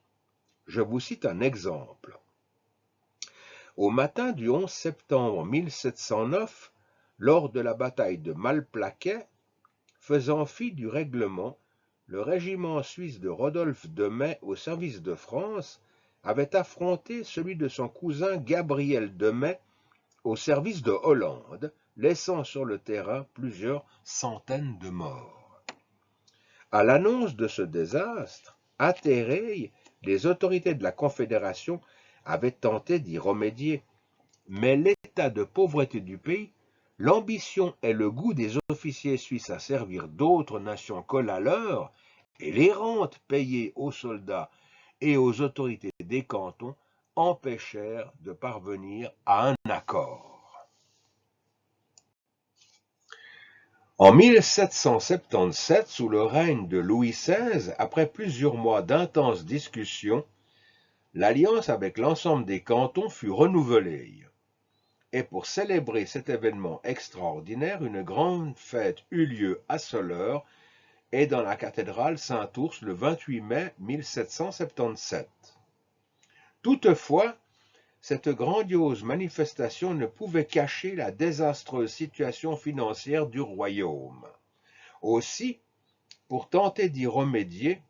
Je vous cite un exemple. Au matin du 11 septembre 1709, lors de la bataille de Malplaquet, faisant fi du règlement, le régiment suisse de Rodolphe de May au service de France avait affronté celui de son cousin Gabriel de May au service de Hollande, laissant sur le terrain plusieurs centaines de morts. À l'annonce de ce désastre, atterrées, les autorités de la Confédération avaient tenté d'y remédier, mais l'état de pauvreté du pays, l'ambition et le goût des officiers suisses à servir d'autres nations que la leur, et les rentes payées aux soldats et aux autorités des cantons empêchèrent de parvenir à un accord. En 1777, sous le règne de Louis XVI, après plusieurs mois d'intenses discussions, l'alliance avec l'ensemble des cantons fut renouvelée. Et pour célébrer cet événement extraordinaire, une grande fête eut lieu à Soleure et dans la cathédrale Saint-Ours le 28 mai 1777. Toutefois, cette grandiose manifestation ne pouvait cacher la désastreuse situation financière du royaume. Aussi, pour tenter d'y remédier,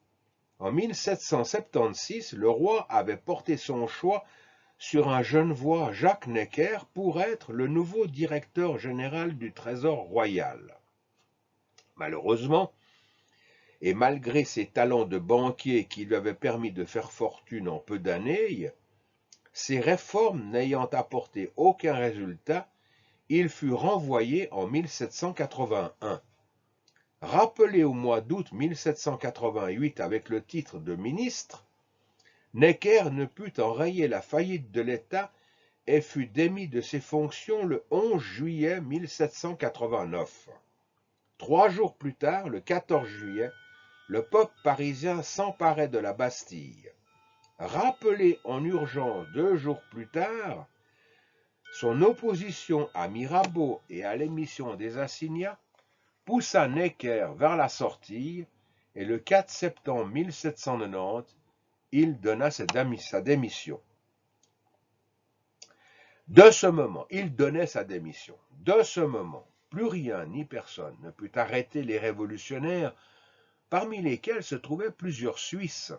en 1776, le roi avait porté son choix sur un Genevois, Jacques Necker, pour être le nouveau directeur général du Trésor royal. Malheureusement, et malgré ses talents de banquier qui lui avaient permis de faire fortune en peu d'années, ces réformes n'ayant apporté aucun résultat, il fut renvoyé en 1781. Rappelé au mois d'août 1788 avec le titre de ministre, Necker ne put enrayer la faillite de l'État et fut démis de ses fonctions le 11 juillet 1789. 3 jours plus tard, le 14 juillet, le peuple parisien s'emparait de la Bastille. Rappelé en urgence 2 jours plus tard, son opposition à Mirabeau et à l'émission des assignats poussa Necker vers la sortie et le 4 septembre 1790, il donna sa démission. De ce moment, il donnait sa démission. De ce moment, plus rien ni personne ne put arrêter les révolutionnaires, parmi lesquels se trouvaient plusieurs Suisses.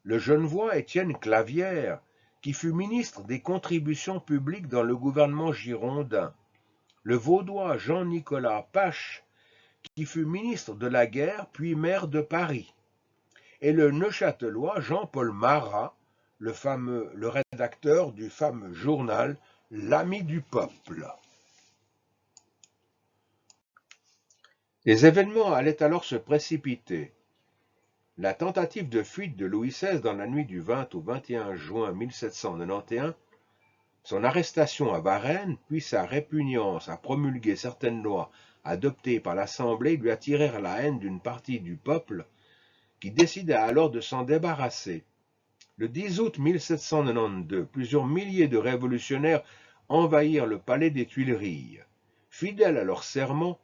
Le Genevois Étienne Clavière, qui fut ministre des contributions publiques dans le gouvernement girondin. Le Vaudois Jean-Nicolas Pache, qui fut ministre de la guerre puis maire de Paris. Et le Neuchâtelois Jean-Paul Marat, le rédacteur du fameux journal L'Ami du Peuple. Les événements allaient alors se précipiter. La tentative de fuite de Louis XVI dans la nuit du 20 au 21 juin 1791, son arrestation à Varennes, puis sa répugnance à promulguer certaines lois adoptées par l'Assemblée lui attirèrent la haine d'une partie du peuple qui décida alors de s'en débarrasser. Le 10 août 1792, plusieurs milliers de révolutionnaires envahirent le palais des Tuileries. Fidèles à leur serment,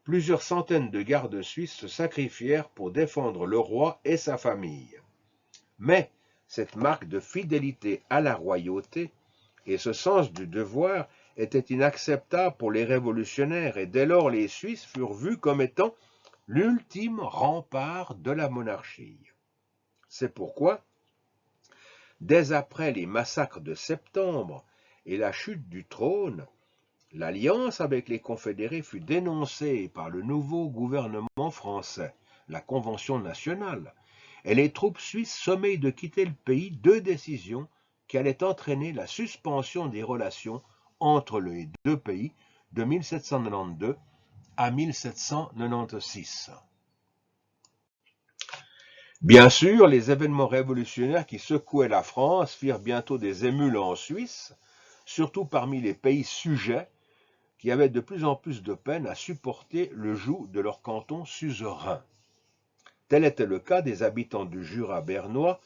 plusieurs centaines de gardes suisses se sacrifièrent pour défendre le roi et sa famille. Mais cette marque de fidélité à la royauté et ce sens du devoir étaient inacceptables pour les révolutionnaires et dès lors les Suisses furent vus comme étant l'ultime rempart de la monarchie. C'est pourquoi, dès après les massacres de septembre et la chute du trône, l'alliance avec les confédérés fut dénoncée par le nouveau gouvernement français, la Convention nationale, et les troupes suisses sommées de quitter le pays, deux décisions qui allaient entraîner la suspension des relations entre les deux pays de 1792 à 1796. Bien sûr, les événements révolutionnaires qui secouaient la France firent bientôt des émules en Suisse, surtout parmi les pays sujets, qui avaient de plus en plus de peine à supporter le joug de leur canton suzerain. Tel était le cas des habitants du Jura bernois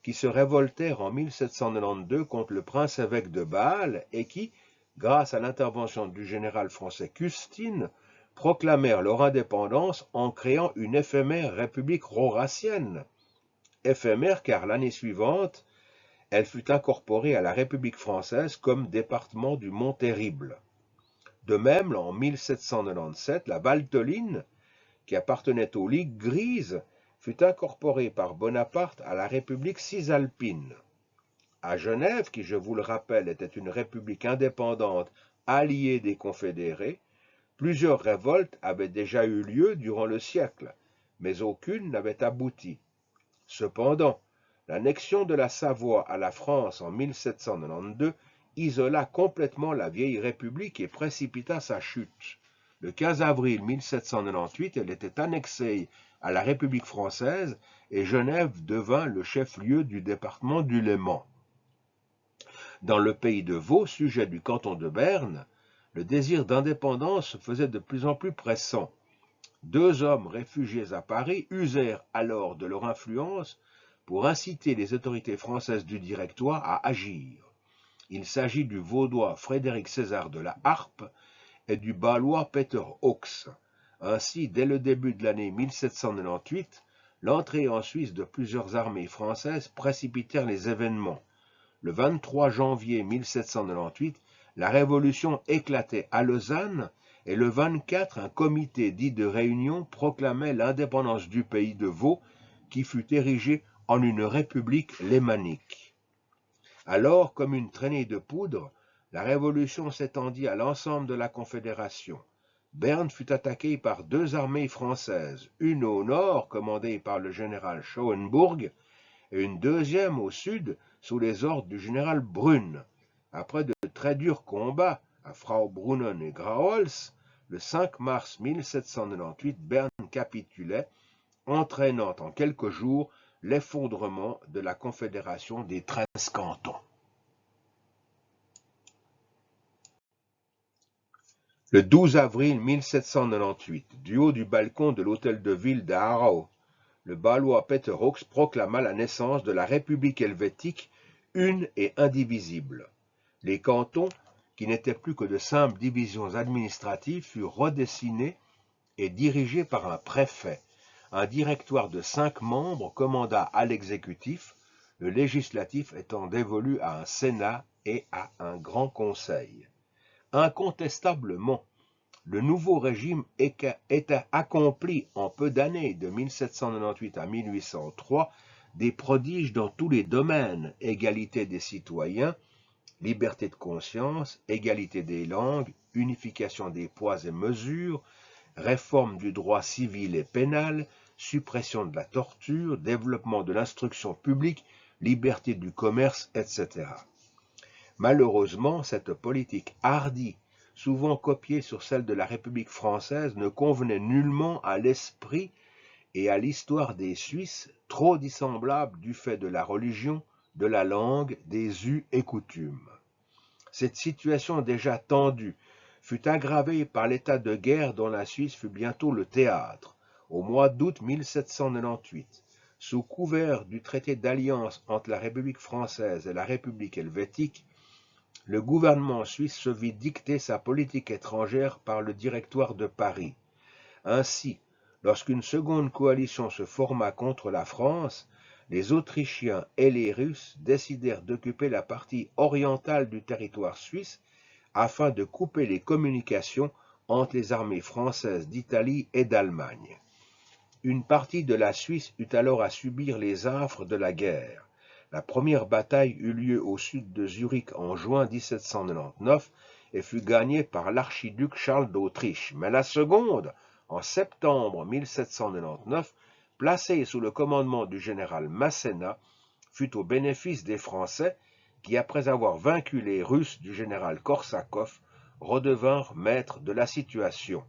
qui se révoltèrent en 1792 contre le prince-évêque de Bâle et qui, grâce à l'intervention du général français Custine, proclamèrent leur indépendance en créant une éphémère république roracienne. Éphémère car l'année suivante, elle fut incorporée à la République française comme département du Mont-Terrible. De même, en 1797, la Valteline, qui appartenait aux Ligues grises, fut incorporée par Bonaparte à la République cisalpine. À Genève, qui, je vous le rappelle, était une république indépendante alliée des confédérés, plusieurs révoltes avaient déjà eu lieu durant le siècle, mais aucune n'avait abouti. Cependant, l'annexion de la Savoie à la France en 1792 isola complètement la vieille République et précipita sa chute. Le 15 avril 1798, elle était annexée à la République française et Genève devint le chef-lieu du département du Léman. Dans le pays de Vaud, sujet du canton de Berne, le désir d'indépendance se faisait de plus en plus pressant. Deux hommes réfugiés à Paris usèrent alors de leur influence pour inciter les autorités françaises du Directoire à agir. Il s'agit du Vaudois Frédéric César de la Harpe et du Bâlois Peter Hawks. Ainsi, dès le début de l'année 1798, l'entrée en Suisse de plusieurs armées françaises précipitèrent les événements. Le 23 janvier 1798, la Révolution éclatait à Lausanne et le 24, un comité dit de réunion proclamait l'indépendance du pays de Vaud qui fut érigé en une république lémanique. Alors, comme une traînée de poudre, la Révolution s'étendit à l'ensemble de la Confédération. Berne fut attaquée par deux armées françaises, une au nord commandée par le général Schauenburg et une deuxième au sud sous les ordres du général Brune. Après de très durs combats à Fraubrunnen et Graols, le 5 mars 1798, Berne capitulait, entraînant en quelques jours l'effondrement de la Confédération des 13 cantons. Le 12 avril 1798, du haut du balcon de l'hôtel de ville d'Aarau, le Bâlois Peter Hawks proclama la naissance de la République helvétique, une et indivisible. Les cantons, qui n'étaient plus que de simples divisions administratives, furent redessinés et dirigés par un préfet. Un directoire de 5 membres commanda à l'exécutif, le législatif étant dévolu à un Sénat et à un Grand Conseil. Incontestablement, le nouveau régime était accompli en peu d'années, de 1798 à 1803, des prodiges dans tous les domaines: égalité des citoyens, liberté de conscience, égalité des langues, unification des poids et mesures, réforme du droit civil et pénal, suppression de la torture, développement de l'instruction publique, liberté du commerce, etc. Malheureusement, cette politique hardie souvent copiées sur celles de la République française, ne convenaient nullement à l'esprit et à l'histoire des Suisses, trop dissemblables du fait de la religion, de la langue, des us et coutumes. Cette situation déjà tendue fut aggravée par l'état de guerre dont la Suisse fut bientôt le théâtre, au mois d'août 1798, sous couvert du traité d'alliance entre la République française et la République helvétique. Le gouvernement suisse se vit dicter sa politique étrangère par le Directoire de Paris. Ainsi, lorsqu'une seconde coalition se forma contre la France, les Autrichiens et les Russes décidèrent d'occuper la partie orientale du territoire suisse afin de couper les communications entre les armées françaises d'Italie et d'Allemagne. Une partie de la Suisse eut alors à subir les affres de la guerre. La première bataille eut lieu au sud de Zurich en juin 1799 et fut gagnée par l'archiduc Charles d'Autriche, mais la seconde, en septembre 1799, placée sous le commandement du général Masséna, fut au bénéfice des Français qui, après avoir vaincu les Russes du général Korsakov, redevinrent maîtres de la situation.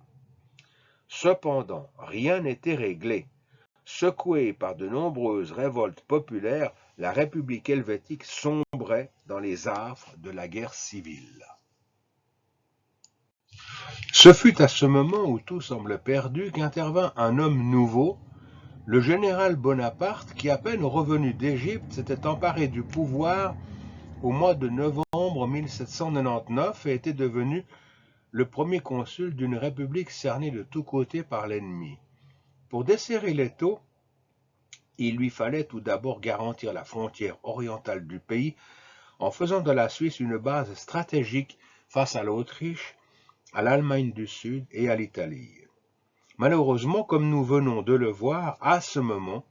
Cependant, rien n'était réglé. Secouée par de nombreuses révoltes populaires, la République helvétique sombrait dans les affres de la guerre civile. Ce fut à ce moment où tout semble perdu qu'intervint un homme nouveau, le général Bonaparte, qui, à peine revenu d'Égypte, s'était emparé du pouvoir au mois de novembre 1799 et était devenu le premier consul d'une république cernée de tous côtés par l'ennemi. Pour desserrer l'étau, il lui fallait tout d'abord garantir la frontière orientale du pays en faisant de la Suisse une base stratégique face à l'Autriche, à l'Allemagne du Sud et à l'Italie. Malheureusement, comme nous venons de le voir, à ce moment,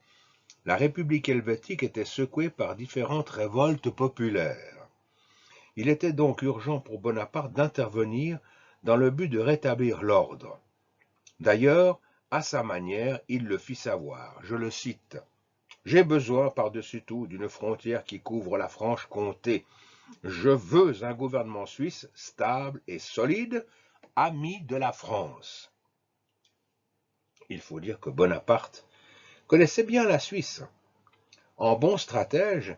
la République helvétique était secouée par différentes révoltes populaires. Il était donc urgent pour Bonaparte d'intervenir dans le but de rétablir l'ordre. D'ailleurs, à sa manière, il le fit savoir. Je le cite. « J'ai besoin par-dessus tout d'une frontière qui couvre la Franche-Comté. Je veux un gouvernement suisse stable et solide, ami de la France. » Il faut dire que Bonaparte connaissait bien la Suisse. En bon stratège,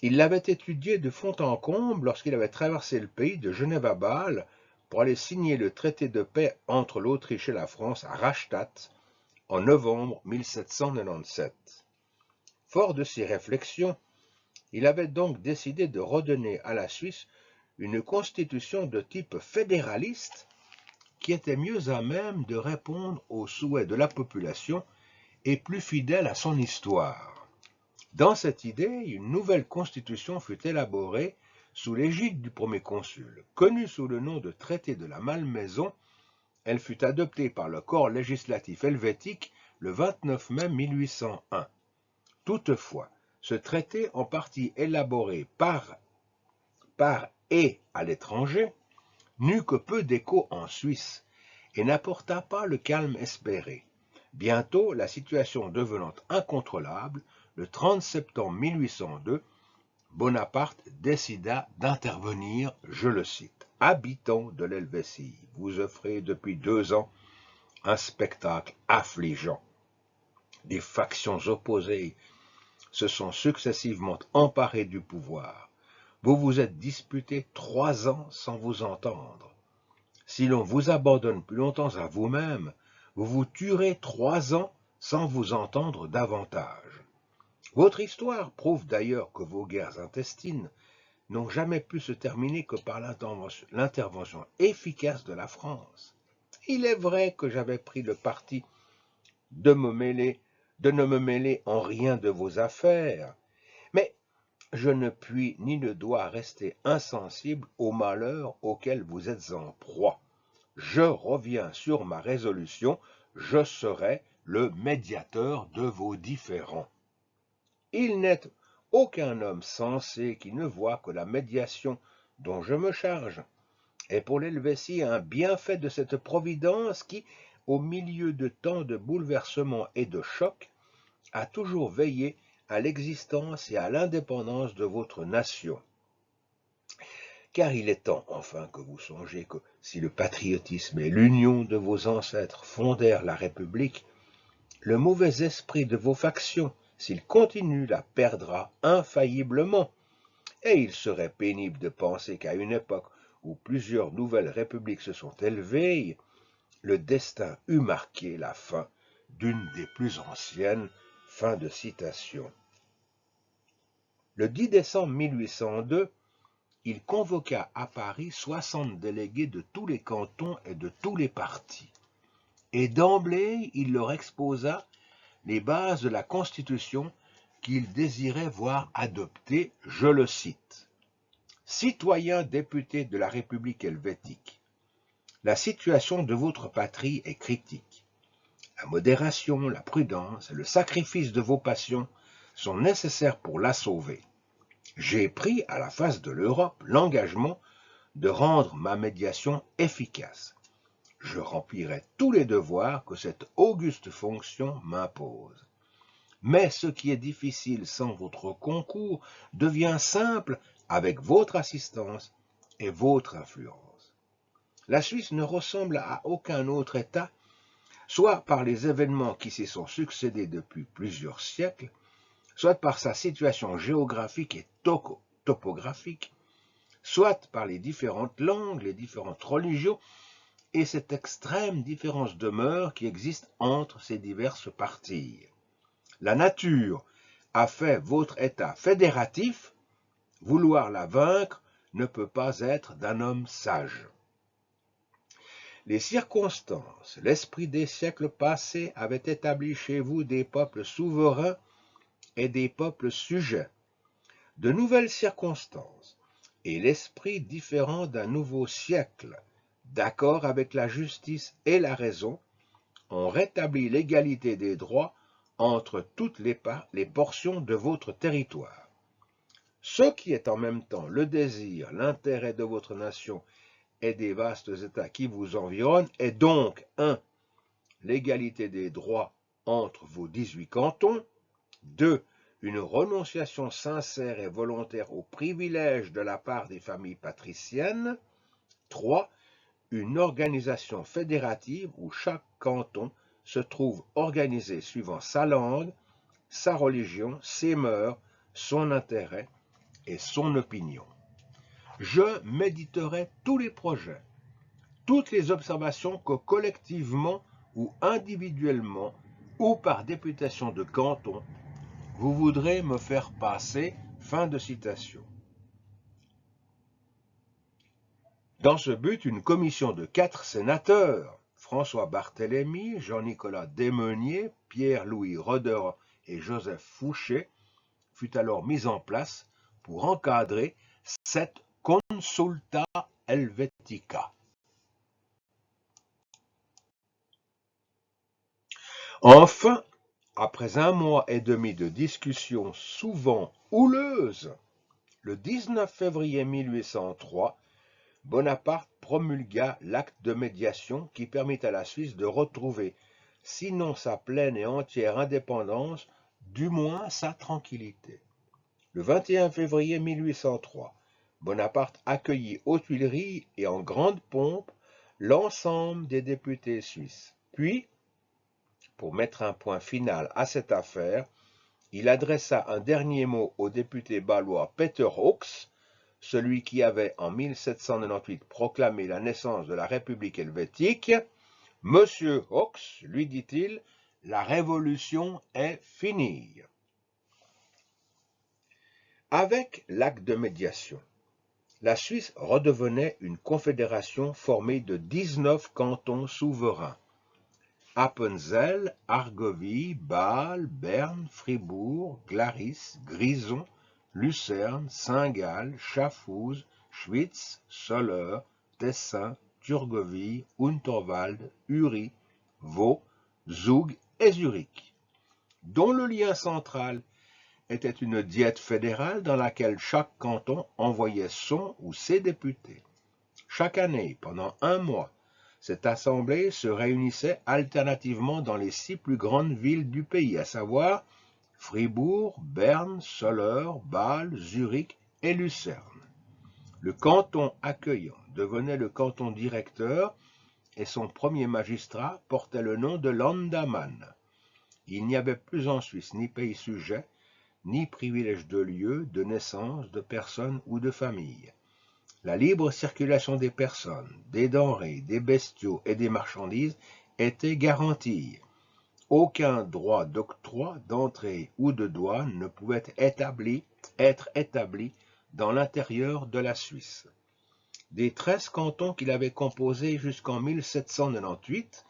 il l'avait étudiée de fond en comble lorsqu'il avait traversé le pays de Genève à Bâle pour aller signer le traité de paix entre l'Autriche et la France à Rastatt en novembre 1797. Fort de ces réflexions, il avait donc décidé de redonner à la Suisse une constitution de type fédéraliste qui était mieux à même de répondre aux souhaits de la population et plus fidèle à son histoire. Dans cette idée, une nouvelle constitution fut élaborée sous l'égide du premier consul. Connue sous le nom de traité de la Malmaison, elle fut adoptée par le corps législatif helvétique le 29 mai 1801. Toutefois, ce traité, en partie élaboré par et à l'étranger, n'eut que peu d'écho en Suisse et n'apporta pas le calme espéré. Bientôt, la situation devenant incontrôlable, le 30 septembre 1802, Bonaparte décida d'intervenir, je le cite, « Habitants de l'Helvétie, vous offrez depuis 2 ans un spectacle affligeant. Des factions opposées se sont successivement emparées du pouvoir. Vous vous êtes disputés 3 ans sans vous entendre. Si l'on vous abandonne plus longtemps à vous-même, vous vous tuerez 3 ans sans vous entendre davantage. Votre histoire prouve d'ailleurs que vos guerres intestines n'ont jamais pu se terminer que par l'intervention efficace de la France. Il est vrai que j'avais pris le parti de ne me mêler en rien de vos affaires, mais je ne puis ni ne dois rester insensible au malheur auquel vous êtes en proie. Je reviens sur ma résolution, je serai le médiateur de vos différends. Il n'est aucun homme sensé qui ne voit que la médiation dont je me charge est pour l'Helvétie un bienfait de cette providence qui, au milieu de tant de bouleversements et de chocs, a toujours veillé à l'existence et à l'indépendance de votre nation. car il est temps enfin que vous songiez que si le patriotisme et l'union de vos ancêtres fondèrent la République, le mauvais esprit de vos factions, s'il continue, la perdra infailliblement, et il serait pénible de penser qu'à une époque où plusieurs nouvelles républiques se sont élevées, le destin eût marqué la fin d'une des plus anciennes. Fin de citation. Le 10 décembre 1802, il convoqua à Paris 60 délégués de tous les cantons et de tous les partis. Et d'emblée, il leur exposa les bases de la Constitution qu'il désirait voir adoptée, je le cite. « Citoyens députés de la République helvétique, la situation de votre patrie est critique. La modération, la prudence et le sacrifice de vos passions sont nécessaires pour la sauver. J'ai pris à la face de l'Europe l'engagement de rendre ma médiation efficace. Je remplirai tous les devoirs que cette auguste fonction m'impose. Mais ce qui est difficile sans votre concours devient simple avec votre assistance et votre influence. La Suisse ne ressemble à aucun autre État, soit par les événements qui s'y sont succédés depuis plusieurs siècles, soit par sa situation géographique et topographique, soit par les différentes langues, les différentes religions et cette extrême différence de mœurs qui existe entre ces diverses parties. La nature a fait votre État fédératif, vouloir la vaincre ne peut pas être d'un homme sage. Les circonstances, l'esprit des siècles passés avaient établi chez vous des peuples souverains et des peuples sujets. De nouvelles circonstances et l'esprit différent d'un nouveau siècle, d'accord avec la justice et la raison, ont rétabli l'égalité des droits entre toutes les portions de votre territoire. Ce qui est en même temps le désir, l'intérêt de votre nation et des vastes États qui vous environnent est donc 1. L'égalité des droits entre vos 18 cantons, 2. Une renonciation sincère et volontaire aux privilèges de la part des familles patriciennes, 3. Une organisation fédérative où chaque canton se trouve organisé suivant sa langue, sa religion, ses mœurs, son intérêt et son opinion. Je méditerai tous les projets, toutes les observations que collectivement ou individuellement ou par députation de canton, vous voudrez me faire passer. Fin de citation. Dans ce but, une commission de 4 sénateurs, François Barthélemy, Jean-Nicolas Desmeuniers, Pierre-Louis Roder et Joseph Fouché, fut alors mise en place pour encadrer cette Consulta Helvetica. Enfin, après 1 mois et demi de discussions souvent houleuses, le 19 février 1803, Bonaparte promulgua l'acte de médiation qui permit à la Suisse de retrouver, sinon sa pleine et entière indépendance, du moins sa tranquillité. Le 21 février 1803, Bonaparte accueillit aux Tuileries et en grande pompe l'ensemble des députés suisses. Puis, pour mettre un point final à cette affaire, il adressa un dernier mot au député bâlois Peter Hawks, celui qui avait en 1798 proclamé la naissance de la République helvétique. « Monsieur Hawks, lui dit-il, la révolution est finie. » Avec l'acte de médiation, la Suisse redevenait une confédération formée de 19 cantons souverains. Appenzell, Argovie, Bâle, Berne, Fribourg, Glaris, Grison, Lucerne, Saint-Gall, Schaffhouse, Schwyz, Soleure, Tessin, Thurgovie, Unterwald, Uri, Vaud, Zug et Zurich, dont le lien central était une diète fédérale dans laquelle chaque canton envoyait son ou ses députés. Chaque année, pendant 1 mois, cette assemblée se réunissait alternativement dans les 6 plus grandes villes du pays, à savoir Fribourg, Berne, Soleure, Bâle, Zurich et Lucerne. Le canton accueillant devenait le canton directeur et son premier magistrat portait le nom de Landamman. Il n'y avait plus en Suisse ni pays sujet, ni privilège de lieu, de naissance, de personne ou de famille. La libre circulation des personnes, des denrées, des bestiaux et des marchandises était garantie. Aucun droit d'octroi, d'entrée ou de douane ne pouvait être établi dans l'intérieur de la Suisse. Des 13 cantons qu'il avait composés jusqu'en 1798,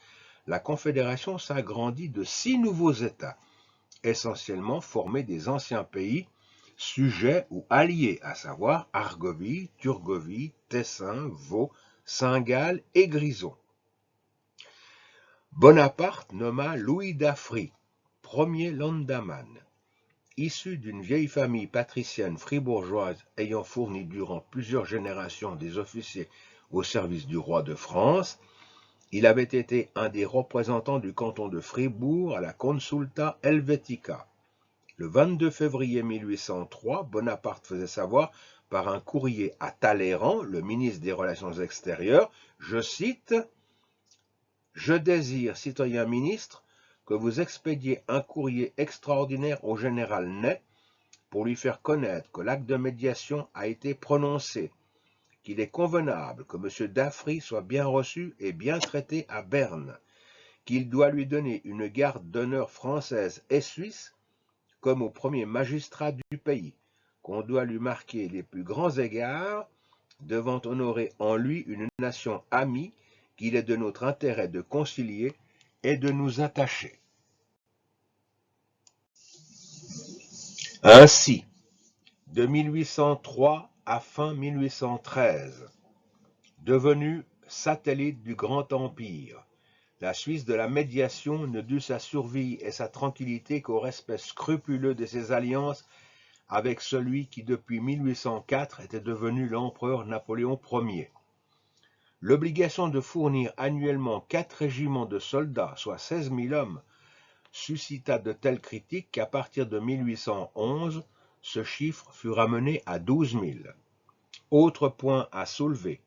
la Confédération s'agrandit de 6 nouveaux États, essentiellement formés des anciens pays sujets ou alliés, à savoir Argovie, Turgovie, Tessin, Vaud, Saint-Gall et Grison. Bonaparte nomma Louis d'Affry, premier Landamman. Issu d'une vieille famille patricienne fribourgeoise ayant fourni durant plusieurs générations des officiers au service du roi de France, il avait été un des représentants du canton de Fribourg à la Consulta Helvetica. Le 22 février 1803, Bonaparte faisait savoir par un courrier à Talleyrand, le ministre des Relations extérieures, je cite « Je désire, citoyen ministre, que vous expédiez un courrier extraordinaire au général Ney pour lui faire connaître que l'acte de médiation a été prononcé, qu'il est convenable que M. d'Affry soit bien reçu et bien traité à Berne, qu'il doit lui donner une garde d'honneur française et suisse, comme au premier magistrat du pays, qu'on doit lui marquer les plus grands égards, devant honorer en lui une nation amie qu'il est de notre intérêt de concilier et de nous attacher. » Ainsi, de 1803 à fin 1813, devenu satellite du Grand Empire, la Suisse de la médiation ne dut sa survie et sa tranquillité qu'au respect scrupuleux de ses alliances avec celui qui depuis 1804 était devenu l'empereur Napoléon Ier. L'obligation de fournir annuellement 4 régiments de soldats, soit 16 000 hommes, suscita de telles critiques qu'à partir de 1811, ce chiffre fut ramené à 12 000. Autre point à soulever,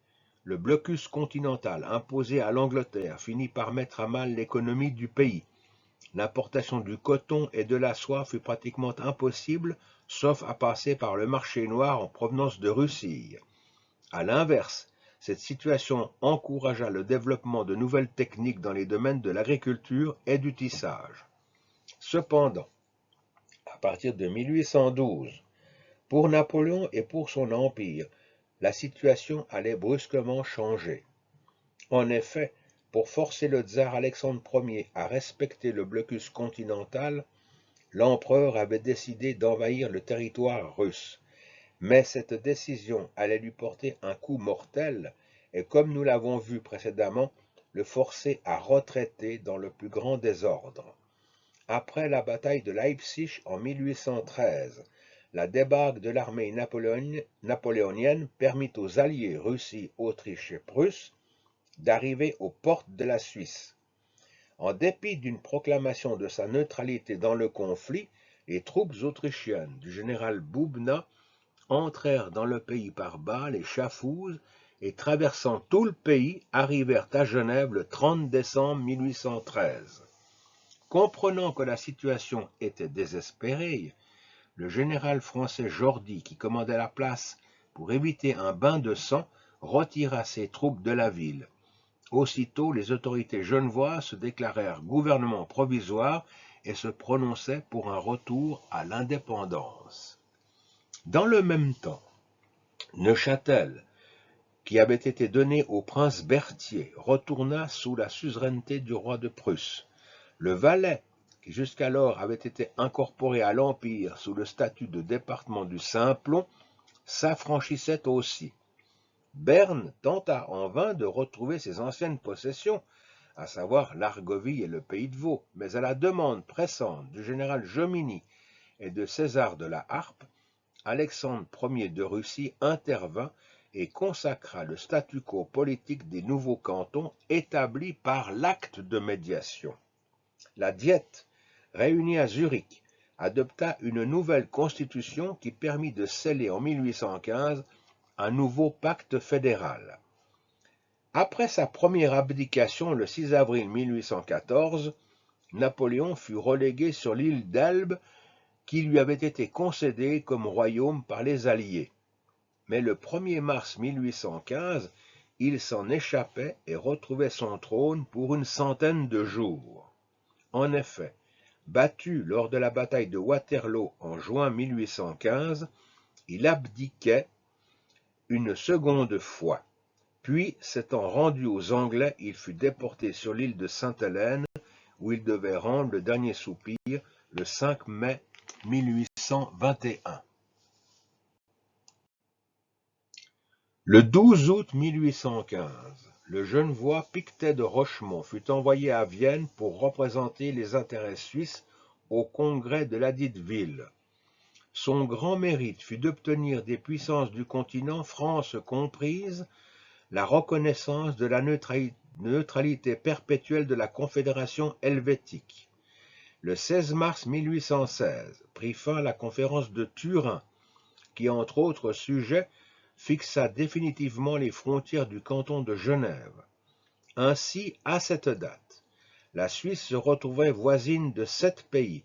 le blocus continental imposé à l'Angleterre finit par mettre à mal l'économie du pays. L'importation du coton et de la soie fut pratiquement impossible, sauf à passer par le marché noir en provenance de Russie. À l'inverse, cette situation encouragea le développement de nouvelles techniques dans les domaines de l'agriculture et du tissage. Cependant, à partir de 1812, pour Napoléon et pour son empire, la situation allait brusquement changer. En effet, pour forcer le tsar Alexandre Ier à respecter le blocus continental, l'empereur avait décidé d'envahir le territoire russe. Mais cette décision allait lui porter un coup mortel et, comme nous l'avons vu précédemment, le forcer à retraiter dans le plus grand désordre. Après la bataille de Leipzig en 1813, la débarque de l'armée napoléonienne permit aux alliés Russie, Autriche et Prusse d'arriver aux portes de la Suisse. En dépit d'une proclamation de sa neutralité dans le conflit, les troupes autrichiennes du général Boubna entrèrent dans le pays par Bâle et Schaffhouse et, traversant tout le pays, arrivèrent à Genève le 30 décembre 1813. Comprenant que la situation était désespérée, le général français Jordy, qui commandait la place pour éviter un bain de sang, retira ses troupes de la ville. Aussitôt, les autorités genevoises se déclarèrent gouvernement provisoire et se prononçaient pour un retour à l'indépendance. Dans le même temps, Neuchâtel, qui avait été donné au prince Berthier, retourna sous la suzeraineté du roi de Prusse. Le Valais, qui jusqu'alors avait été incorporé à l'Empire sous le statut de département du Simplon, s'affranchissait aussi. Berne tenta en vain de retrouver ses anciennes possessions, à savoir l'Argovie et le pays de Vaud, mais à la demande pressante du général Jomini et de César de la Harpe, Alexandre Ier de Russie intervint et consacra le statu quo politique des nouveaux cantons établis par l'acte de médiation. La Diète, réunie à Zurich, adopta une nouvelle constitution qui permit de sceller en 1815 un nouveau pacte fédéral. Après sa première abdication le 6 avril 1814, Napoléon fut relégué sur l'île d'Elbe qui lui avait été concédée comme royaume par les Alliés. Mais le 1er mars 1815, il s'en échappait et retrouvait son trône pour une centaine de jours. En effet, battu lors de la bataille de Waterloo en juin 1815, il abdiquait une seconde fois. Puis, s'étant rendu aux Anglais, il fut déporté sur l'île de Sainte-Hélène, où il devait rendre le dernier soupir le 5 mai 1821. Le 12 août 1815, le Genevois Pictet de Rochemont fut envoyé à Vienne pour représenter les intérêts suisses au congrès de ladite ville. Son grand mérite fut d'obtenir des puissances du continent, France comprise, la reconnaissance de la neutralité perpétuelle de la Confédération helvétique. Le 16 mars 1816 prit fin la conférence de Turin, qui, entre autres sujets, fixa définitivement les frontières du canton de Genève. Ainsi, à cette date, la Suisse se retrouvait voisine de 7 pays,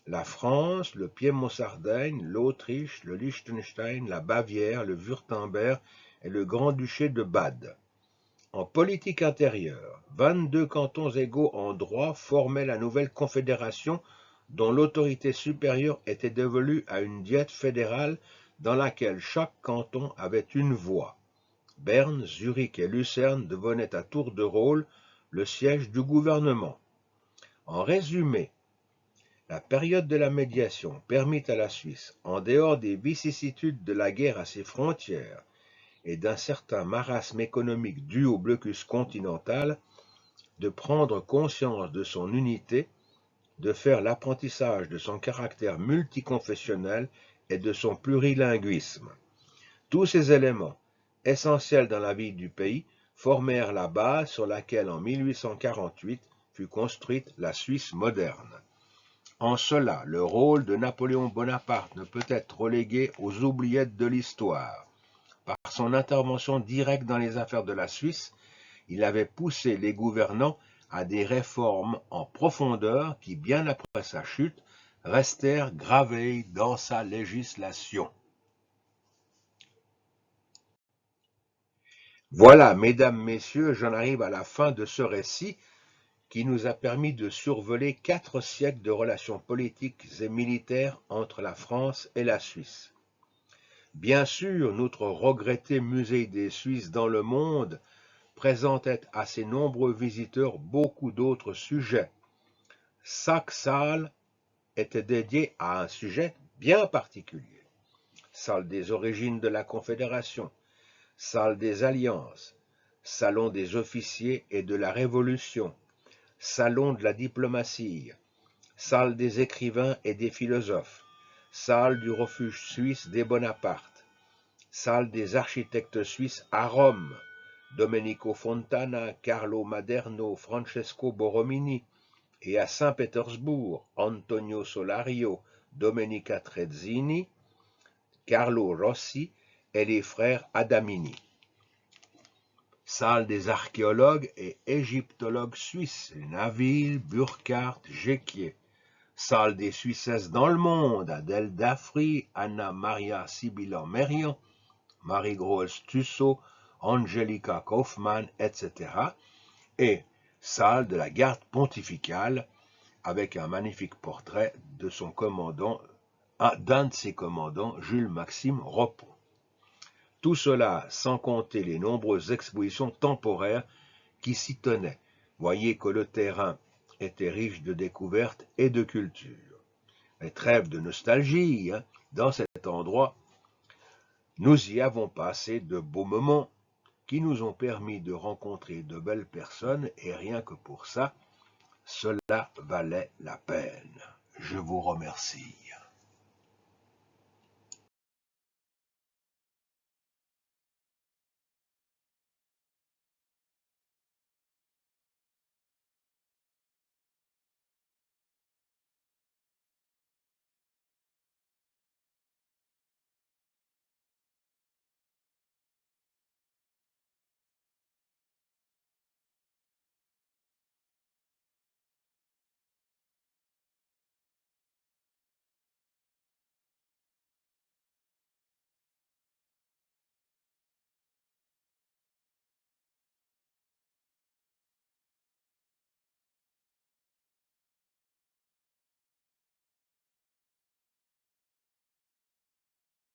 la France, le Piémont-Sardaigne, l'Autriche, le Liechtenstein, la Bavière, le Wurtemberg et le Grand-Duché de Bade. En politique intérieure, 22 cantons égaux en droit formaient la nouvelle confédération dont l'autorité supérieure était dévolue à une diète fédérale dans laquelle chaque canton avait une voix. Berne, Zurich et Lucerne devenaient à tour de rôle le siège du gouvernement. En résumé, la période de la médiation permit à la Suisse, en dehors des vicissitudes de la guerre à ses frontières et d'un certain marasme économique dû au blocus continental, de prendre conscience de son unité, de faire l'apprentissage de son caractère multiconfessionnel et de son plurilinguisme. Tous ces éléments, essentiels dans la vie du pays, formèrent la base sur laquelle en 1848 fut construite la Suisse moderne. En cela, le rôle de Napoléon Bonaparte ne peut être relégué aux oubliettes de l'histoire. Par son intervention directe dans les affaires de la Suisse, il avait poussé les gouvernants à des réformes en profondeur qui, bien après sa chute, restèrent gravées dans sa législation. Voilà, mesdames, messieurs, j'en arrive à la fin de ce récit qui nous a permis de survoler 4 siècles de relations politiques et militaires entre la France et la Suisse. Bien sûr, notre regretté musée des Suisses dans le monde présentait à ses nombreux visiteurs beaucoup d'autres sujets. Chaque salle était dédiée à un sujet bien particulier. Salle des origines de la Confédération, salle des alliances, salon des officiers et de la Révolution, salon de la diplomatie, salle des écrivains et des philosophes, salle du refuge suisse des Bonaparte, salle des architectes suisses à Rome, Domenico Fontana, Carlo Maderno, Francesco Borromini, et à Saint-Pétersbourg, Antonio Solario, Domenica Trezzini, Carlo Rossi et les frères Adamini. Salle des archéologues et égyptologues suisses, Naville, Burckhardt, Jequier. Salle des Suissesses dans le monde, Adèle Dafri, Anna Maria Sibylla Merian, Marie-Groes Tussaud, Angelica Kaufmann, etc. Et salle de la garde pontificale, avec un magnifique portrait de son commandant, d'un de ses commandants, Jules-Maxime Repon. Tout cela sans compter les nombreuses expositions temporaires qui s'y tenaient. Voyez que le terrain était riche de découvertes et de culture. Mais trêve de nostalgie, dans cet endroit, nous y avons passé de beaux moments qui nous ont permis de rencontrer de belles personnes et rien que pour ça, cela valait la peine. Je vous remercie.